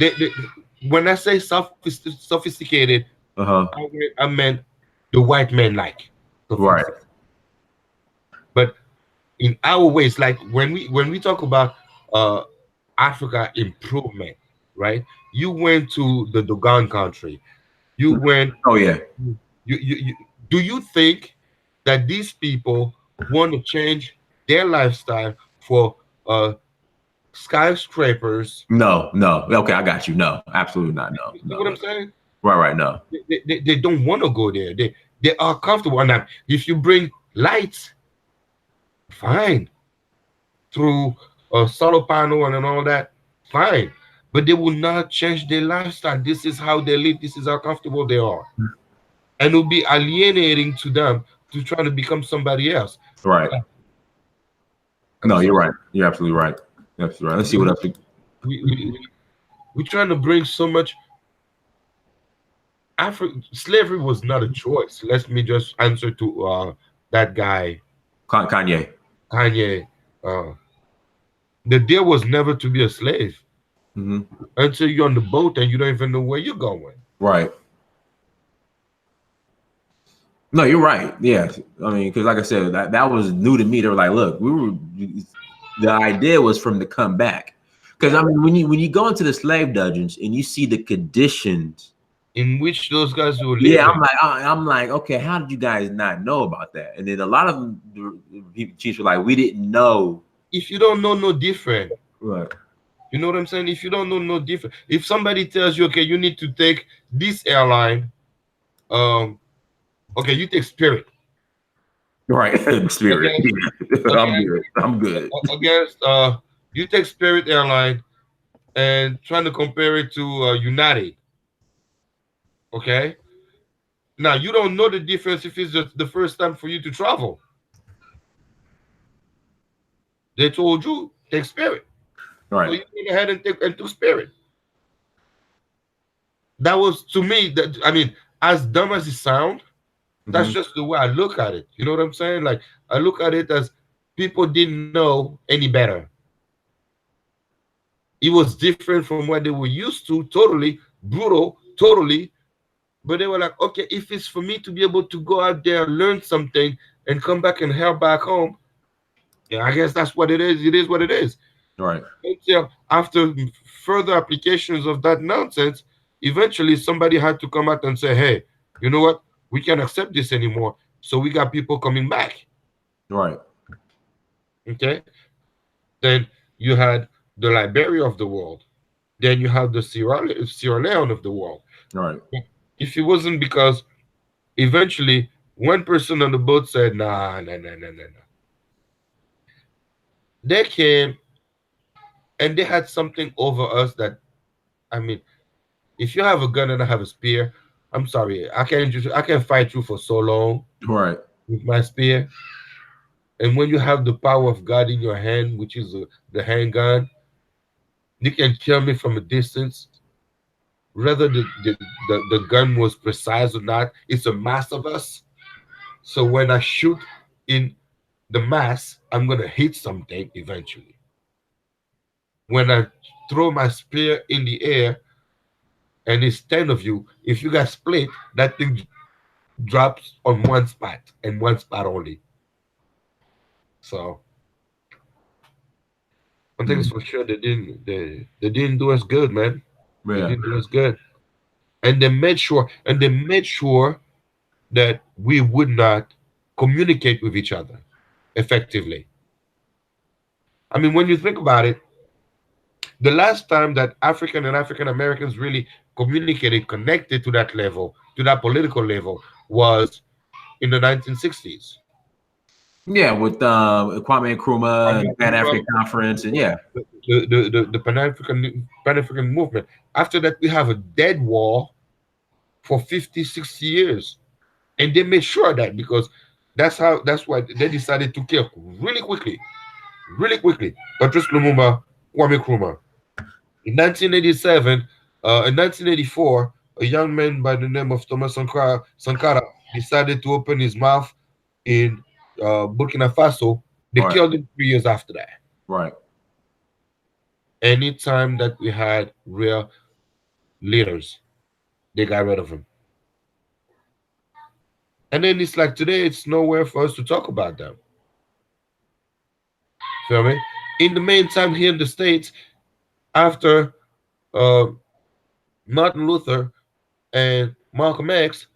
when I say sophisticated, Uh-huh. I meant the white man like. Right. But in our ways, like when we talk about Africa improvement, right? You went to the Dogon country. You went. Oh yeah. Do you think that these people want to change their lifestyle for skyscrapers? No. Okay, I got you. No, absolutely not. No. You see what I'm saying? Right. No. They don't want to go there. They are comfortable. And if you bring lights, fine. Through a solar panel and all that, fine. But they will not change their lifestyle. This is how they live. This is how comfortable they are. And it will be alienating to them to try to become somebody else. Right. No, you're right. You're absolutely right. Let's see what else. We're trying to bring so much. Slavery was not a choice. Let me just answer to that guy, Kanye. The deal was never to be a slave Mm-hmm. until you're on the boat and you don't even know where you're going. Right. No, you're right. Yeah, I mean, because like I said, that was new to me. They were like, "Look, the idea was from to come back." Because I mean, when you go into the slave dungeons and you see the conditions in which those guys were living, yeah, I'm like, okay, how did you guys not know about that? And then a lot of them, the chiefs were like, we didn't know. If you don't know, no different. Right. You know what I'm saying? If you don't know, no different. If somebody tells you, okay, you need to take this airline, okay, you take Spirit. Right, Spirit. I'm good. Against you take Spirit Airline and trying to compare it to United. Okay. Now you don't know the difference if it's just the first time for you to travel. They told you take Spirit. Right. So you went ahead and took Spirit. That was to me that I mean, as dumb as it sounds, that's just the way I look at it. You know what I'm saying? Like I look at it as people didn't know any better. It was different from what they were used to, totally brutal, totally. But they were like, okay, if it's for me to be able to go out there, learn something, and come back and help back home, yeah, I guess that's what it is. It is what it is. Right. Until after further applications of that nonsense, eventually somebody had to come out and say, hey, you know what? We can't accept this anymore. So we got people coming back. Right. Okay. Then you had the Liberia of the world. Then you have the Sierra Leone of the world. Right. If it wasn't because eventually one person on the boat said, nah. They came and they had something over us that, I mean, if you have a gun and I have a spear, I'm sorry, I can't fight you for so long. Right. With my spear. And when you have the power of God in your hand, which is the handgun, you can kill me from a distance. Whether the gun was precise or not, it's a mass of us. So when I shoot in the mass, I'm going to hit something eventually. When I throw my spear in the air and it's 10 of you, if you guys split, that thing drops on one spot and one spot only. So one thing is for sure, they didn't do us good, man. Yeah. They didn't do us good. And they made sure that we would not communicate with each other. effectively. I mean, when you think about it, the last time that African and African Americans really communicated, connected to that level, to that political level, was in the 1960s. Yeah, with Kwame I Nkrumah mean, and Pan African Conference, and yeah, the Pan African movement. After that, we have a dead wall for 50, 60 years. And they made sure that because that's why they decided to kill really quickly. Patrice Lumumba, Kwame Nkrumah. In 1987, in 1984, a young man by the name of Thomas Sankara decided to open his mouth in Burkina Faso. They right, killed him 3 years after that. right. Anytime that we had real leaders, they got rid of him. And then it's like today, it's nowhere for us to talk about them. Feel me? In the meantime, here in the States, after uh, Martin Luther and Malcolm X,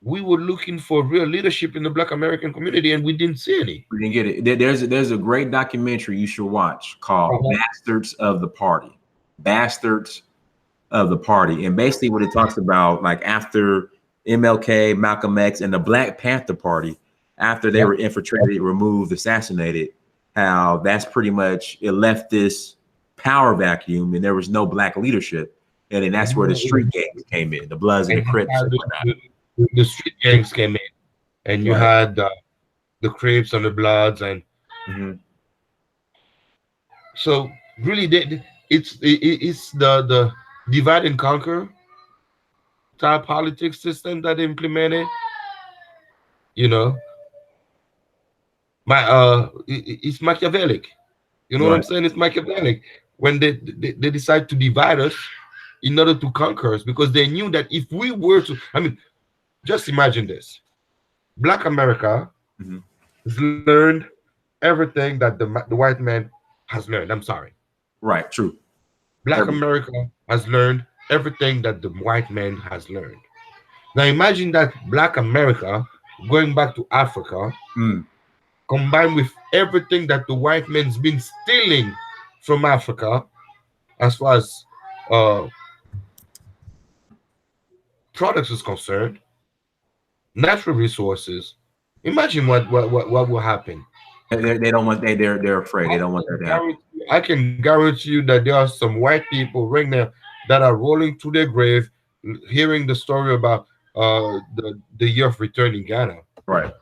we were looking for real leadership in the Black American community, and we didn't see any. We didn't get it. There's a great documentary you should watch called "Bastards of the Party." Bastards of the Party, and basically what it talks about, like after MLK, Malcolm X, and the Black Panther Party, after they were infiltrated, removed, assassinated, how that's pretty much it left this power vacuum, and there was no black leadership, and then that's where the street gangs came in, the Bloods and the Crips and whatnot. The street gangs came in, and you had the Crips and the Bloods, and so really, it's the divide and conquer type politics system that they implemented. You know, it's Machiavellic. You know what I'm saying? It's Machiavellic when they decide to divide us in order to conquer us, because they knew that if we were to, I mean, just imagine this: Black America has learned everything that the white man has learned. I'm sorry. Right. True. Black America has learned everything that the white man has learned. Now imagine that Black America going back to Africa, combined with everything that the white man's been stealing from Africa, as far as products is concerned, natural resources. Imagine what will happen. They don't want. They're afraid. They don't want that to happen. I can guarantee you that there are some white people right now that are rolling to their grave, hearing the story about the year of return in Ghana. Right.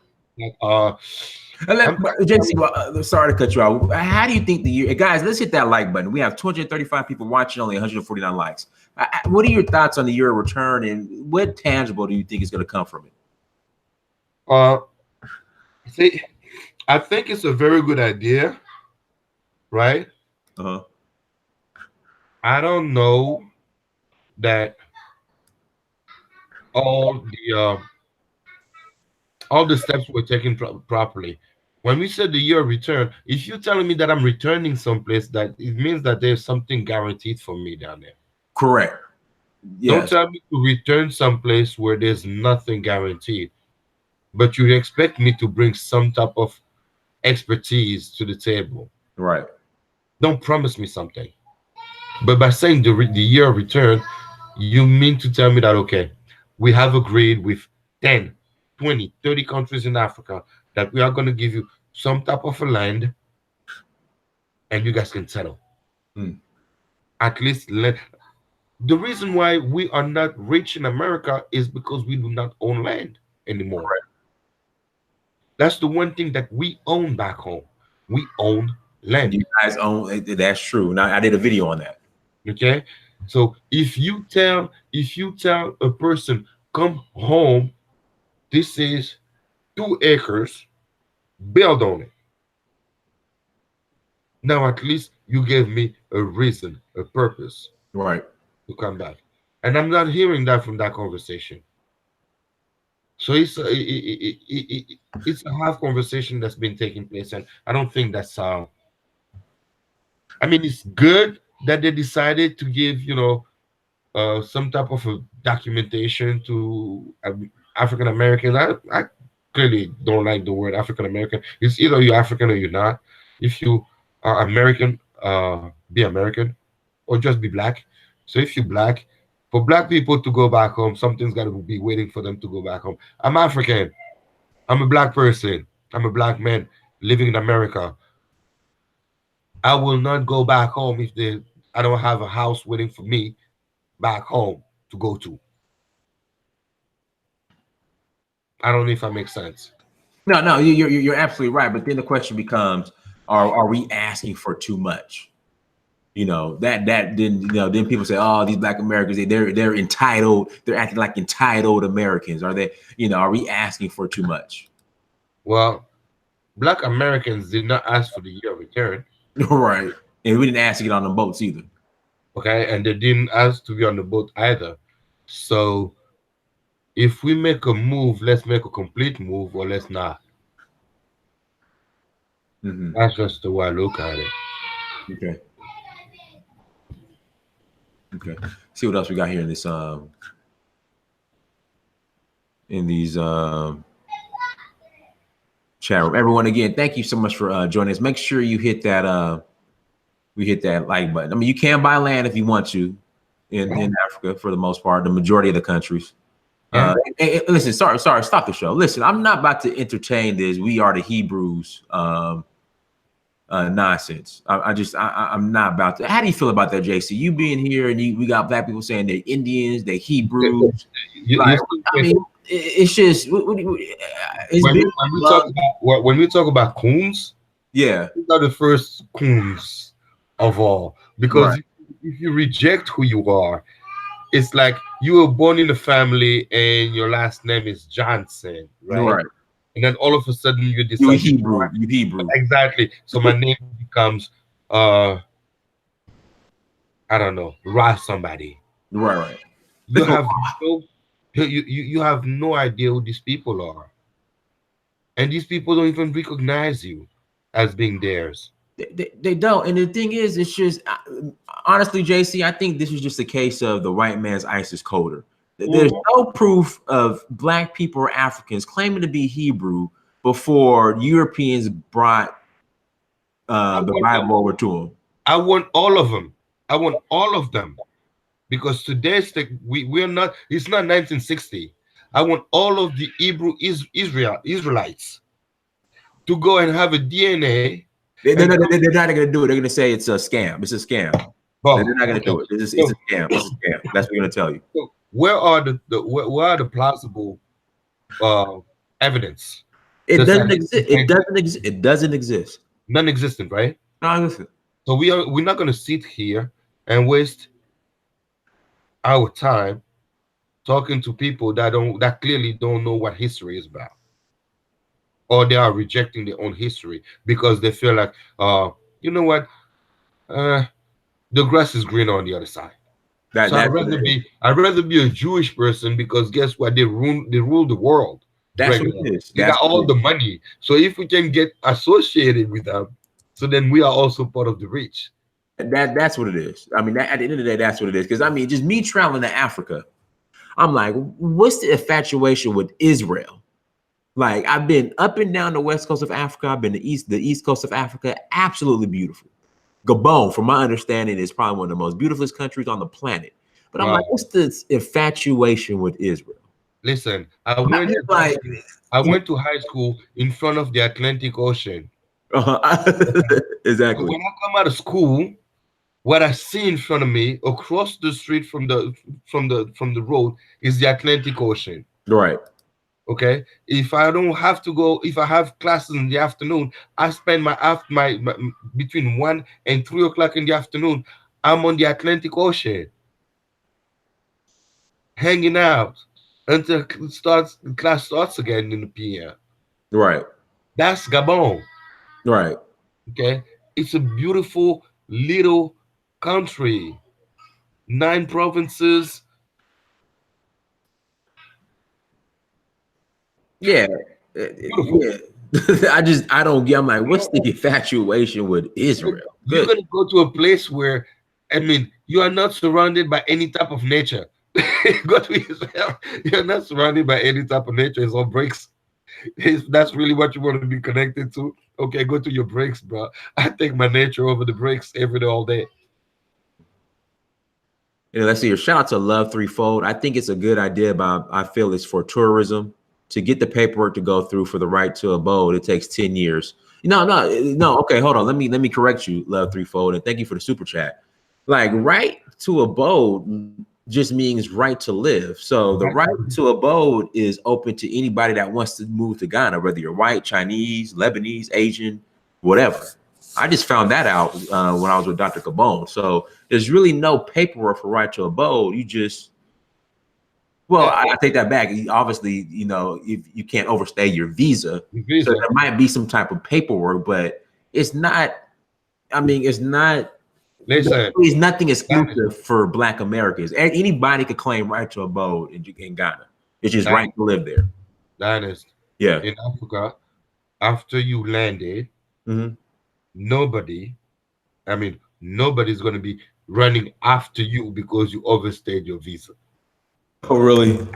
JC, sorry to cut you out. How do you think the year, guys? Let's hit that like button. We have 235 people watching, only 149 likes. What are your thoughts on the year of return, and what tangible do you think is going to come from it? See, I think it's a very good idea, right? I don't know that all the steps were taken properly. When we said the year of return, if you're telling me that I'm returning someplace, that it means that there's something guaranteed for me down there. Correct. Yes. Don't tell me to return someplace where there's nothing guaranteed, but you expect me to bring some type of expertise to the table. Right. Don't promise me something. But by saying the year of return, you mean to tell me that, okay, we have agreed with 10, 20, 30 countries in Africa that we are going to give you some type of a land and you guys can settle. At least the reason why we are not rich in America is because we do not own land anymore. Right. That's the one thing that we own back home. We own land. You guys own. That's true. Now I did a video on that. Okay, so if you tell a person, come home, this is 2 acres, build on it. Now at least you gave me a reason, a purpose, right, to come back. And I'm not hearing that from that conversation. So it's a half conversation that's been taking place, and I don't think that's I mean, it's good that they decided to give, some type of a documentation to African Americans. clearly don't like the word African American. It's either you're African or you're not. If you are American, be American, or just be black. So if you're black, for black people to go back home, something's got to be waiting for them to go back home. I'm African. I'm a black person. I'm a black man living in America. I will not go back home if I don't have a house waiting for me back home to go to. I don't know if that makes sense. No, you're absolutely right. But then the question becomes, are we asking for too much? You know, that then then people say, oh, these black Americans, they're entitled, they're acting like entitled Americans. Are they, are we asking for too much? Well, black Americans did not ask for the year of return. Right. And we didn't ask to get on the boats either. Okay, and they didn't ask to be on the boat either. So if we make a move, let's make a complete move, or let's not. That's just the way I look at it. Okay. Okay. See what else we got here in this in these chat room. Everyone, again, thank you so much for joining us. Make sure you hit that we hit that like button. I mean, you can buy land if you want to in Africa for the most part, the majority of the countries. Listen, sorry, stop the show. Listen, I'm not about to entertain this "we are the Hebrews" nonsense. I'm not about to. How do you feel about that, JC? You being here and we got black people saying they're Indians, they're Hebrews. It's just when we talk about coons, yeah, these are the first coons of all, because if you reject who you are, it's like you were born in a family and your last name is Johnson, right? And then all of a sudden you decide you're Hebrew. Exactly. So my name becomes I don't know, somebody. Right. You have you have no idea who these people are. And these people don't even recognize you as being theirs. They don't. And the thing is, it's just honestly, JC, I think this is just a case of the white man's ISIS coder. There's no proof of black people or Africans claiming to be Hebrew before Europeans brought the Bible over to them. I want all of them. I want all of them, because today's we're not. It's not 1960. I want all of the Israelites to go and have a DNA. They're not going to do it. They're going to say it's a scam. It's a scam. They're not going to do it. It's a scam. It's a scam. That's what we're going to tell you. So where are the plausible evidence? It doesn't exist. It doesn't exist. Non-existent, right? Non-existent. So we're not going to sit here and waste our time talking to people that clearly don't know what history is about, or they are rejecting their own history because they feel like, you know what, the grass is greener on the other side. So I'd rather be a Jewish person, because guess what? They rule the world. That's what it is. They got all the money. So if we can get associated with them, so then we are also part of the rich. That's what it is. I mean, at the end of the day, that's what it is. Because I mean, just me traveling to Africa, I'm like, what's the infatuation with Israel? Like, I've been up and down the west coast of Africa. I've been the east coast of Africa. Absolutely beautiful. Gabon, from my understanding, is probably one of the most beautifulest countries on the planet. But I'm like, what's this infatuation with Israel? Listen, I went to high school in front of the Atlantic Ocean. Exactly. When I come out of school, what I see in front of me, across the street from the road, is the Atlantic Ocean. Right. Okay. If I don't have to go, if I have classes in the afternoon, I spend my between 1 and 3 o'clock in the afternoon, I'm on the Atlantic Ocean, hanging out until class starts again in the PM. Right. That's Gabon. Right. Okay. It's a beautiful little country, 9 provinces. Yeah. I don't get. I'm like, what's the infatuation with Israel? You're gonna go to a place where, I mean, you are not surrounded by any type of nature. Go to Israel, you're not surrounded by any type of nature. It's all bricks. If that's really what you want to be connected to, okay, go to your breaks, bro. I take my nature over the breaks every day, all day. Let's see here. Shout out to Love Threefold. I think it's a good idea, but I feel it's for tourism. To get the paperwork to go through for the right to abode, it takes 10 years. No. Okay, hold on. Let me correct you, Love Threefold, and thank you for the super chat. Like, right to abode just means right to live. So the right to abode is open to anybody that wants to move to Ghana, whether you're white, Chinese, Lebanese, Asian, whatever. I just found that out when I was with Dr. Gabon. So there's really no paperwork for right to abode. You just, well, I take that back. Obviously, if you can't overstay your visa, so there might be some type of paperwork, but it's not. I mean, it's not. It's nothing exclusive for Black Americans. Anybody could claim right to abode in Ghana. It's just right to live there. Honest. Yeah. In Africa, after you landed, nobody's going to be running after you because you overstayed your visa. Oh, really?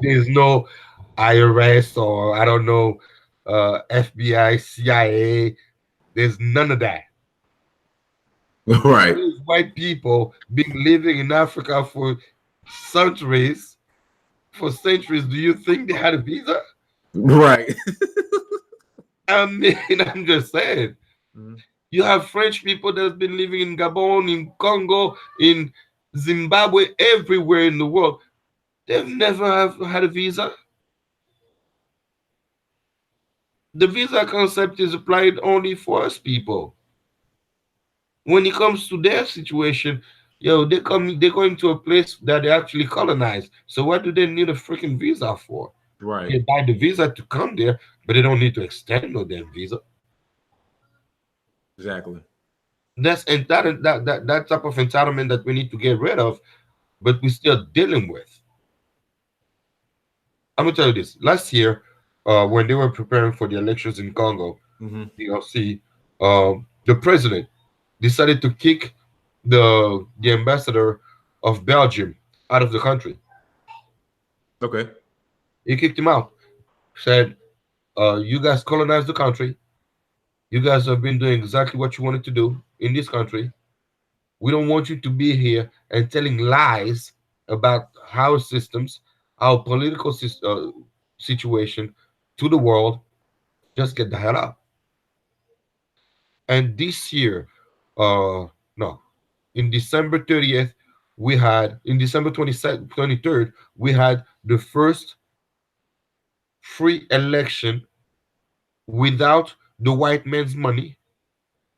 There's no IRS or I don't know, FBI, CIA. There's none of that. Right. These white people been living in Africa for centuries. Do you think they had a visa? Right. I mean, I'm just saying. You have French people that's been living in Gabon, in Congo, in Zimbabwe, everywhere in the world. They've never had a visa. The visa concept is applied only for us people. When it comes to their situation, they're going to a place that they actually colonized. So what do they need a freaking visa for? Right. They buy the visa to come there, but they don't need to extend no damn visa. Exactly. That type of entitlement that we need to get rid of, but we're still dealing with. I'm gonna tell you this. Last year, when they were preparing for the elections in Congo, DRC, the president decided to kick the ambassador of Belgium out of the country. Okay. He kicked him out. Said, "You guys colonized the country. You guys have been doing exactly what you wanted to do in this country. We don't want you to be here and telling lies about our systems, our political situation to the world. Just get the hell out." And this year, no, in December 30th, in December 22nd, 23rd, we had the first free election without the white man's money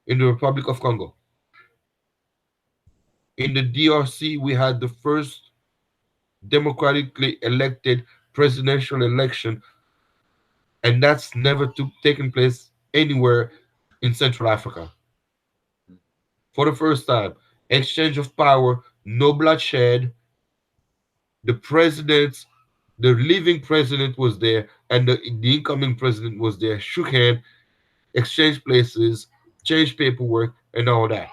in the Republic of Congo. In the DRC, we had the first democratically elected presidential election, and that's never taken place anywhere in Central Africa. For the first time, exchange of power, no bloodshed. The living president was there, and the incoming president was there, shook hands, exchanged places, changed paperwork, and all that.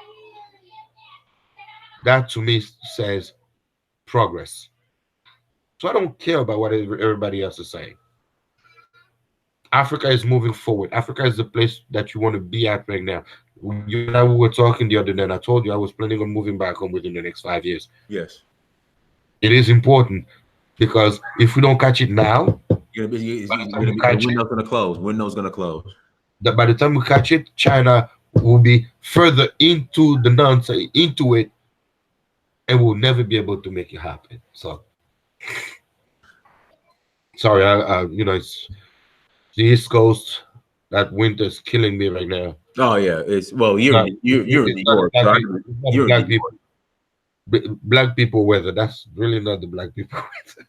That to me says progress. So I don't care about what everybody else is saying. Africa is moving forward. Africa is the place that you want to be at right now. You and I were talking the other day, and I told you I was planning on moving back home within the next 5 years. Yes. It is important because if we don't catch it now, the window's going to close. Window's going to close. By the time we catch it, China will be further into the nonsense, into it, and we'll never be able to make it happen. So, sorry, it's the East Coast. That winter's killing me right now. Oh yeah, you're in New York. You're black people. Black people weather. That's really not the black people weather.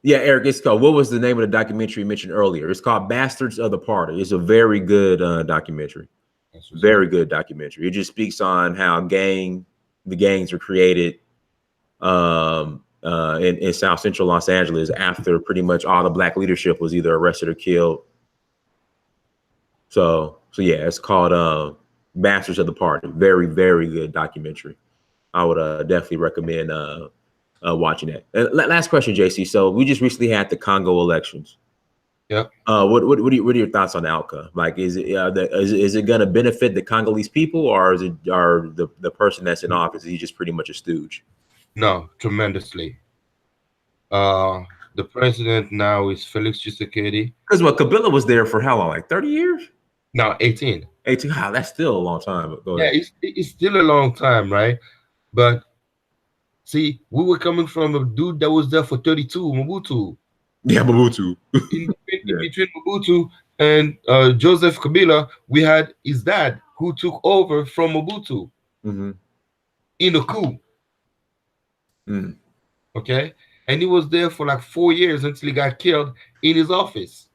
Yeah, Eric, it's called. What was the name of the documentary you mentioned earlier? It's called Bastards of the Party. It's a very good documentary. Very good documentary. It just speaks on how the gangs were created in South Central Los Angeles after pretty much all the black leadership was either arrested or killed. So yeah, it's called Bastards of the Party. Very, very good documentary. I would definitely recommend watching that. Last question, JC. So we just recently had the Congo elections. Yeah. What are your thoughts on the outcome? Like, is it going to benefit the Congolese people, or is it the person that's in office? Is he just pretty much a stooge? No, tremendously. The president now is Felix Tshisekedi. Because Kabila was there for how long? Like 30 years? Now 18. 18. Wow, that's still a long time. Go Yeah, ahead. it's still a long time, right? But see, we were coming from a dude that was there for 32, Mobutu. Yeah, Mobutu. In between Mobutu and Joseph Kabila, we had his dad who took over from Mobutu in a coup. Okay, and he was there for like 4 years until he got killed in his office.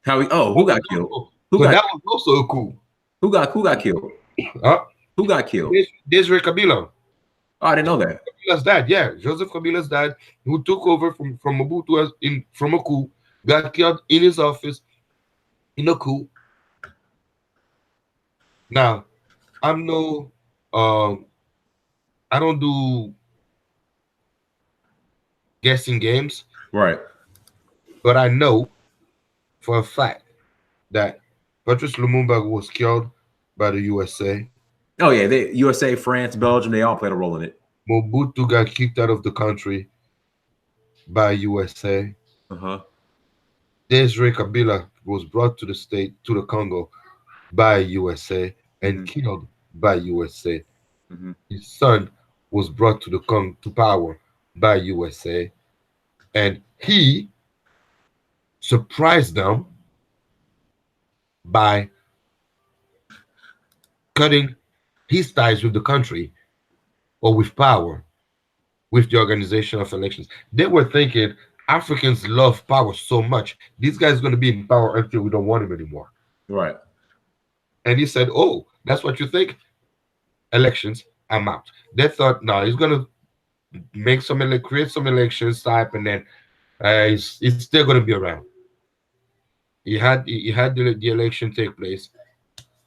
Who got killed? That was also a coup. Who got killed? Who got killed? Desiree Kabila. Oh, I didn't know that. Kabila's dad, yeah, Joseph Kabila's dad, who took over from Mobutu from a coup, got killed in his office in a coup. Now, I don't do guessing games, right? But I know for a fact that Patrice Lumumba was killed by the USA. Oh yeah, the USA, France, Belgium, they all played a role in it. Mobutu got kicked out of the country by USA. Desiree Kabila was brought to the Congo by USA and killed by USA. His son was brought to power by USA, and he surprised them by cutting his ties with the country or with power, with the organization of elections. They were thinking Africans love power so much. This guy's going to be in power until we don't want him anymore. Right. And he said, oh, that's what you think? Elections, I'm out. They thought, no, he's going to create some elections type, and then he's still going to be around. He had the election take place,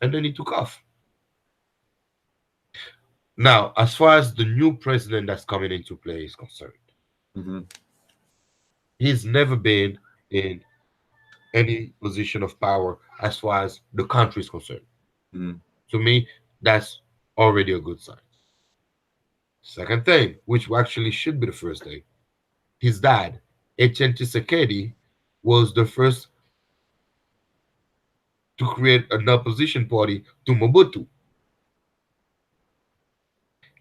and then he took off. Now, as far as the new president that's coming into play is concerned, he's never been in any position of power as far as the country is concerned. To me, that's already a good sign. Second thing, which actually should be the first thing, his dad, Etienne Tshisekedi, was the first to create an opposition party to Mobutu.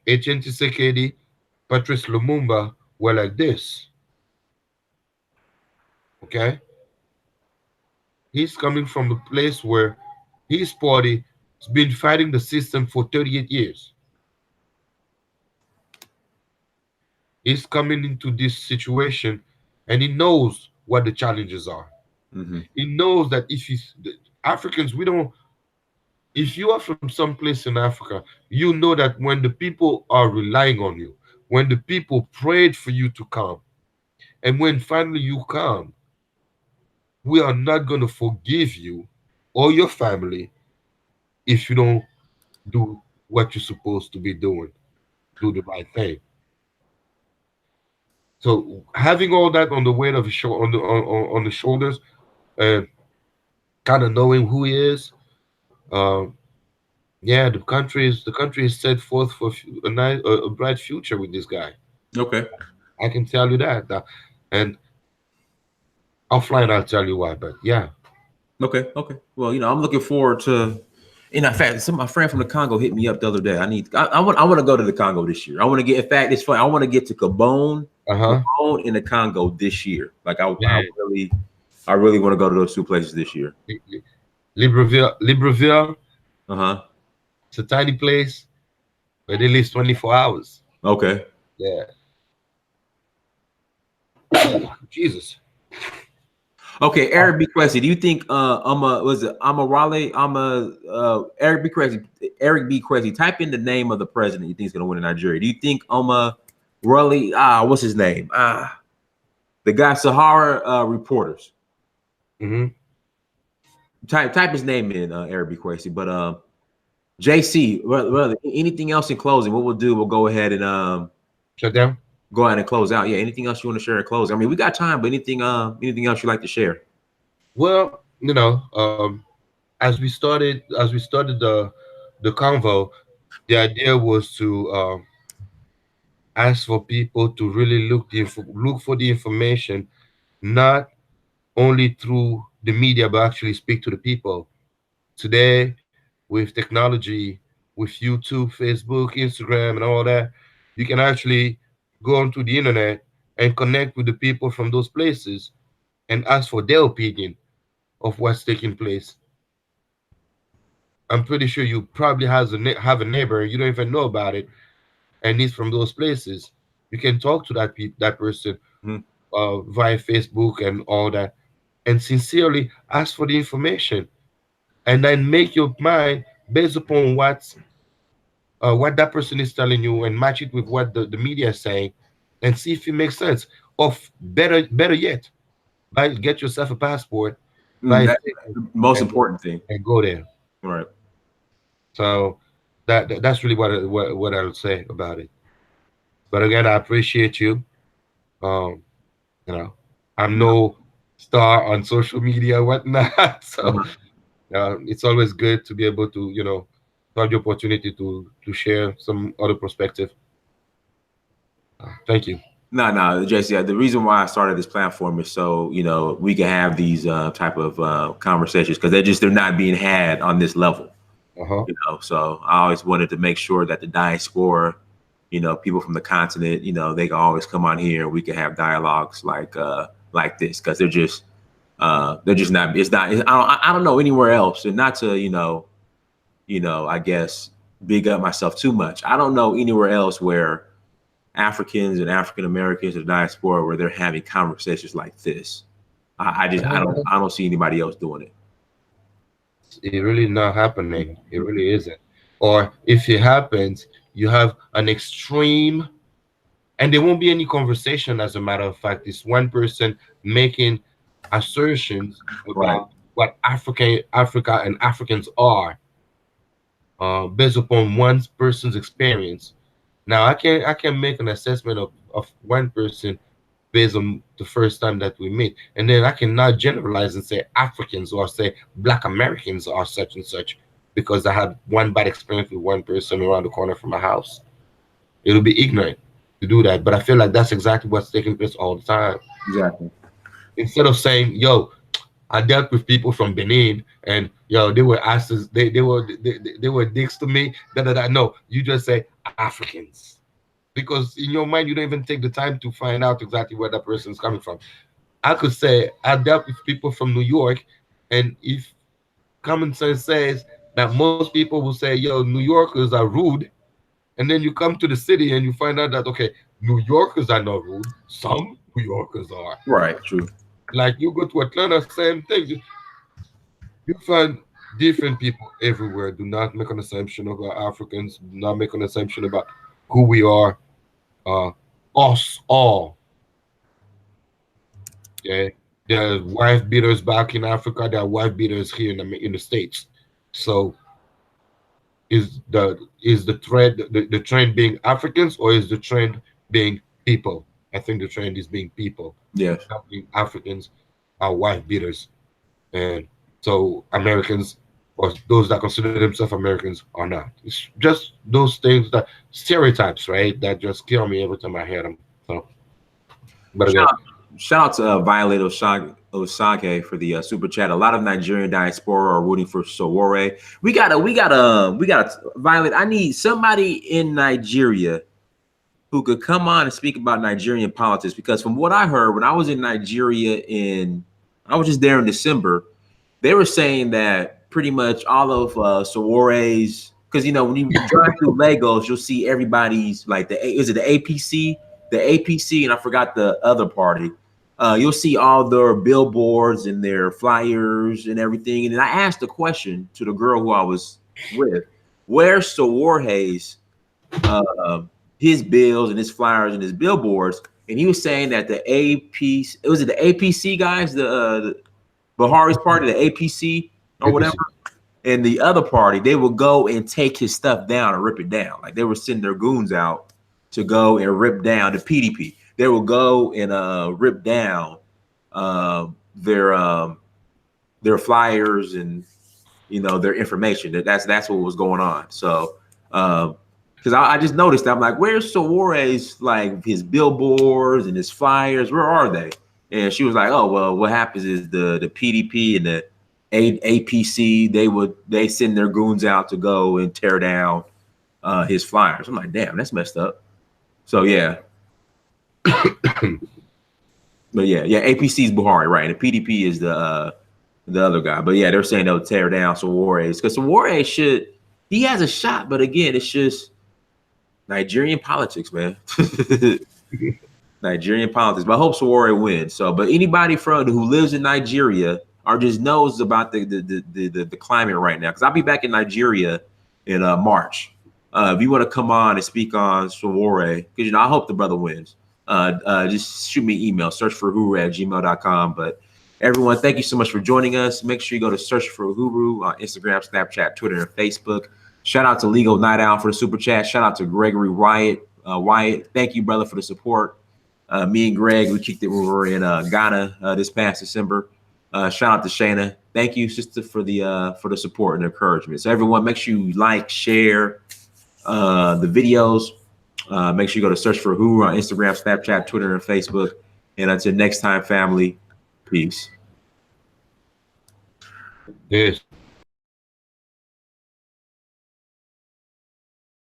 Etienne Tshisekedi, Patrice Lumumba were like this. Okay? He's coming from a place where his party has been fighting the system for 38 years. He's coming into this situation and he knows what the challenges are. He knows that Africans, if you are from some place in Africa, you know that when the people are relying on you, when the people prayed for you to come, and when finally you come, we are not going to forgive you or your family if you don't do what you're supposed to be doing, do the right thing. So having all that on the weight of his on the shoulders, and kind of knowing who he is, yeah, the country is set forth for a bright future with this guy. Okay, I can tell you that, and offline I'll tell you why. But yeah. Okay. Well, I'm looking forward to. In fact, my friend from the Congo hit me up the other day. I want to go to the Congo this year. I want to get. In fact, it's funny. I want to get to Gabon in the Congo this year. Like I really want to go to those two places this year. Libreville. It's a tiny place, but it lives 24 hours. Okay. Yeah. Jesus. Okay, Eric B. Cressy, do you think Eric B. Cressy, type in the name of the president you think is gonna win in Nigeria. Do you think what's his name? The guy Sahara Reporters. Type his name in, Eric B. Cressy. But JC, anything else in closing? What we'll do, we'll go ahead and Shut down. Go ahead and close out. Yeah. Anything else you want to share or close? I mean, we got time, but anything else you like to share? Well, as we started the convo, the idea was to ask for people to really look for the information, not only through the media, but actually speak to the people. Today, with technology, with YouTube, Facebook, Instagram, and all that, you can actually go onto the internet and connect with the people from those places and ask for their opinion of what's taking place. I'm pretty sure you probably have a neighbor you don't even know about it, and he's from those places. You can talk to that person Mhm. via Facebook and all that, and sincerely ask for the information, and then make your mind based upon what that person is telling you, and match it with what the media is saying, and see if it makes sense. Of better yet, get yourself a passport, buy a That's ticket, the most and important thing. go there. All right. So that's really what I would say about it. But again, I appreciate you. Um, you know, I'm no star on social media, whatnot. So Uh-huh. it's always good to be able to, have the opportunity to share some other perspective. Thank you. No, JC. The reason why I started this platform is so we can have these type of conversations because they're not being had on this level. Uh-huh. So I always wanted to make sure that the diaspora, people from the continent, they can always come on here and we can have dialogues like this because they're just not. It's not. I don't know anywhere else, and not to I guess big up myself too much. I don't know anywhere else where Africans and African Americans in the diaspora where they're having conversations like this. I don't see anybody else doing it. It really not happening. It really isn't. Or if it happens, you have an extreme, and there won't be any conversation. As a matter of fact, it's one person making assertions Right. about what Africa and Africans are, based upon one person's experience. Now, I can make an assessment of one person based on the first time that we meet, and then I cannot generalize and say Africans or say Black Americans are such and such because I had one bad experience with one person around the corner from my house. It'll be ignorant to do that, but I feel like that's exactly what's taking place all the time. Exactly. Instead of saying, "Yo, I dealt with people from Benin, and yo, they were asses, they were dicks to me." Da da da. No, you just say Africans, because in your mind you don't even take the time to find out exactly where that person is coming from. I could say I dealt with people from New York, and if common sense says that most people will say, "Yo, New Yorkers are rude," and then you come to the city and you find out that okay, New Yorkers are not rude. Some New Yorkers are. Right. True. Like you go to Atlanta, same thing. You find different people everywhere. Do not make an assumption about Africans. Do not make an assumption about who we are. Uh, us all. Okay, there are wife beaters back in Africa. There are wife beaters here in the States. So is the trend the trend being Africans, or is the trend being people? I think the trend is being people. Yes. Not being Africans are wife beaters, and so Americans or those that consider themselves Americans are not. It's just those things that stereotypes, right? That just kill me every time I hear them. So, but again, Shout out, shout out to Violet Osage for the super chat. A lot of Nigerian diaspora are rooting for Sowore. We got Violet. I need somebody in Nigeria who could come on and speak about Nigerian politics because from what I heard when I was in Nigeria I was just there in December, they were saying that pretty much all of Sowore's because when you drive through Lagos, you'll see everybody's like is it the APC, and I forgot the other party. You'll see all their billboards and their flyers and everything. And then I asked the question to the girl who I was with, where's Sowore's his bills and his flyers and his billboards? And he was saying that the APC, was it the APC guys, the Buhari's party, the APC or whatever, and the other party, they would go and take his stuff down and rip it down. Like they would send their goons out to go and rip down the PDP. They will go and rip down their flyers and their information. That's what was going on. So because I just noticed that I'm like, where's Sowore's like his billboards and his flyers? Where are they? And she was like, oh well, what happens is the PDP and the APC they send their goons out to go and tear down his flyers. I'm like, damn, that's messed up. So yeah. But yeah, APC is Buhari, right? And the PDP is the other guy. But yeah, they're saying they'll tear down Sowore's because Sowore he has a shot, but again, it's just Nigerian politics, man. Nigerian politics. But I hope Sowore wins. So, but anybody who lives in Nigeria or just knows about the climate right now, because I'll be back in Nigeria in March. If you want to come on and speak on Sowore, because I hope the brother wins. Just shoot me an email, searchforhuru@gmail.com. But everyone, thank you so much for joining us. Make sure you go to Search for Uhuru on Instagram, Snapchat, Twitter, and Facebook. Shout out to Legal Night Out for the super chat. Shout out to Gregory Wyatt. Thank you, brother, for the support. Me and Greg, we kicked it when we were in Ghana this past December. Shout out to Shayna. Thank you, sister, for the support and encouragement. So everyone, make sure you like, share the videos. Make sure you go to Search for Uhuru on Instagram, Snapchat, Twitter, and Facebook. And until next time, family, peace. Yes.